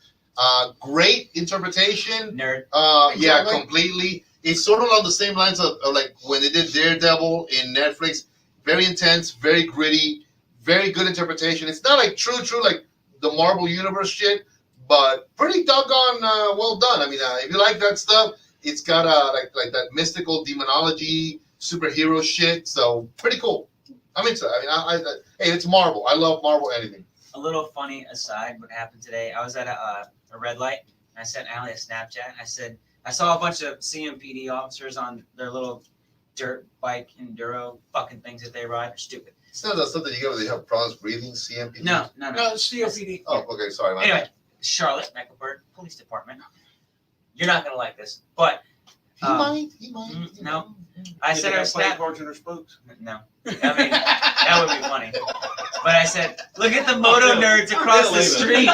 great interpretation. Nerd. Yeah, Exactly. completely. It's sort of on the same lines of like when they did Daredevil in Netflix. Very intense, very gritty, very good interpretation. It's not like true like the Marvel Universe shit, but pretty doggone well done. I mean, if you like that stuff, it's got like that mystical demonology superhero shit. So pretty cool. I'm into it. I mean, hey, it's Marvel. I love Marvel anything. A little funny aside, what happened today, I was at a red light, and I sent Allie a Snapchat. I said, I saw a bunch of CMPD officers on their little dirt bike enduro fucking things that they ride. They're stupid. It's not that stuff that you get when you have problems breathing, CMP. No. No, it's COPD. Oh, okay. Sorry. My Anyway, bad. Charlotte, Mecklenburg Police Department. You're not going to like this, but He might. He might. no. I Did sent they her a have play snap. cards in their spokes? No. I mean, that would be funny. But I said, look at the moto nerds across the street.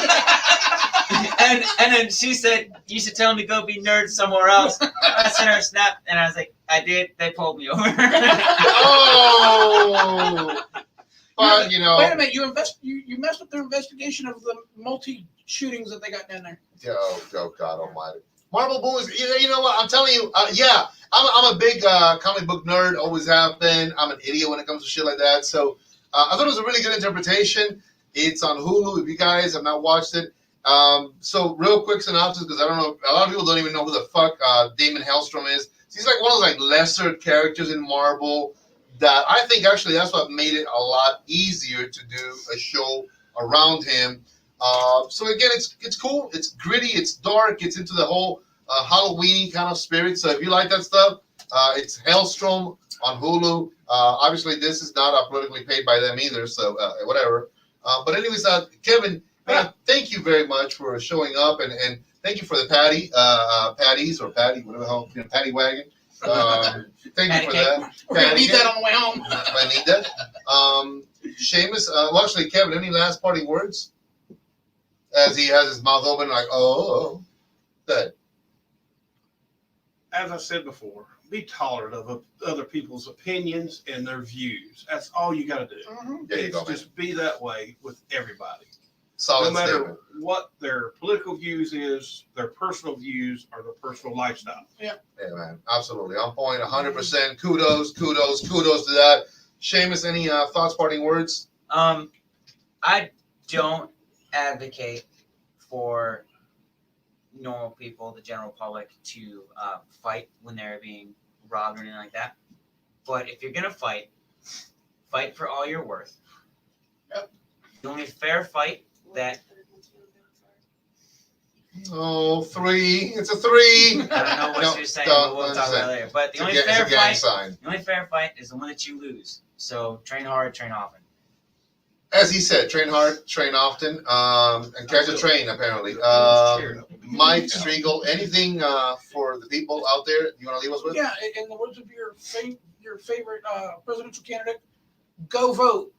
And then she said, you should tell them to go be nerds somewhere else. I sent her a snap, and I was like, I did. They pulled me over. Oh. But Wait a minute, you messed up their investigation of the multi shootings that they got down there. Oh God Almighty! Marvel movies. You know what? I'm telling you. Yeah, I'm a big comic book nerd. Always have been. I'm an idiot when it comes to shit like that. So I thought it was a really good interpretation. It's on Hulu. If you guys have not watched it, so real quick synopsis because I don't know. A lot of people don't even know who the fuck Damon Hellstrom is. He's like one of those like lesser characters in Marvel. That I think actually that's what made it a lot easier to do a show around him. So again, it's cool, it's gritty, it's dark, it's into the whole Halloween kind of spirit. So if you like that stuff, it's Hellstrom on Hulu. Obviously, this is not politically paid by them either, so whatever. But anyways, Kevin, thank you very much for showing up, and thank you for the patties or patty, whatever the hell, patty wagon. Thank you for that. We're going to need that on the way home. I need that. Seamus, well, actually, Kevin, any last parting words? As he has his mouth open, like, oh, good. As I said before, be tolerant of other people's opinions and their views. That's all you got to do. Mhm. There you go, man. Just be that way with everybody. Solid No matter statement. what their political views is, their personal views, or their personal lifestyle. Yeah, man. Absolutely. On point. 100%. Kudos to that. Seamus, any thoughts, parting words? I don't advocate for normal people, the general public, to fight when they're being robbed or anything like that. But if you're gonna fight for all you're worth. Yep. The only fair fight that Oh, 3. It's a 3. I don't know what No, you're saying, don't but we'll talk about it later. But the only It's fair a gang fight, sign. the only fair fight is the one that you lose. So train hard, train often. As he said, train hard, train often, and catch a train, apparently. Mike Striegel, anything for the people out there you want to leave us with? Yeah, in the words of your favorite presidential candidate, go vote.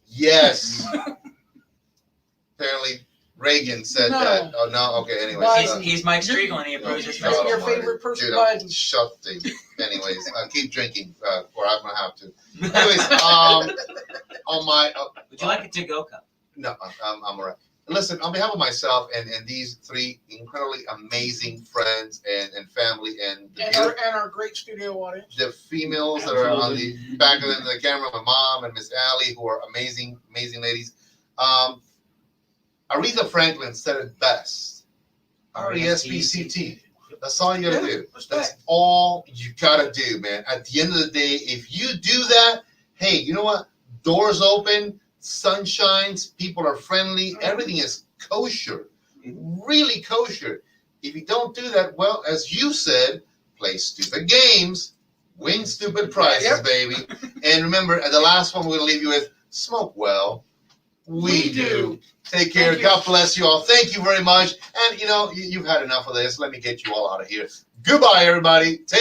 Yes. Apparently, Reagan said No. that. Oh, no? Okay, anyways. Biden. He's Mike Striegel and he approves his God Your president. almighty. favorite person, Dude, Biden. shut the... Anyways, keep drinking, or I'm going to have to. Anyways, on my... Would you like a to-go cup? No, I'm all right. Listen, on behalf of myself and these 3 incredibly amazing friends and family and And our great studio audience. the females that are on the back of the camera, my mom and Miss Allie, who are amazing ladies. Aretha Franklin said it best. RESPCT. That's all you gotta do. That's Respect. all you gotta do, man. At the end of the day, if you do that, hey, you know what? Doors open, sun shines, people are friendly, everything is kosher. Really kosher. If you don't do that, well, as you said, play stupid games, win stupid prizes, Yep. baby. And remember, the last one we're gonna leave you with, smoke well. We do. Take care. Thank you. God bless you all. Thank you very much. And you've had enough of this. Let me get you all out of here. Goodbye, everybody. Take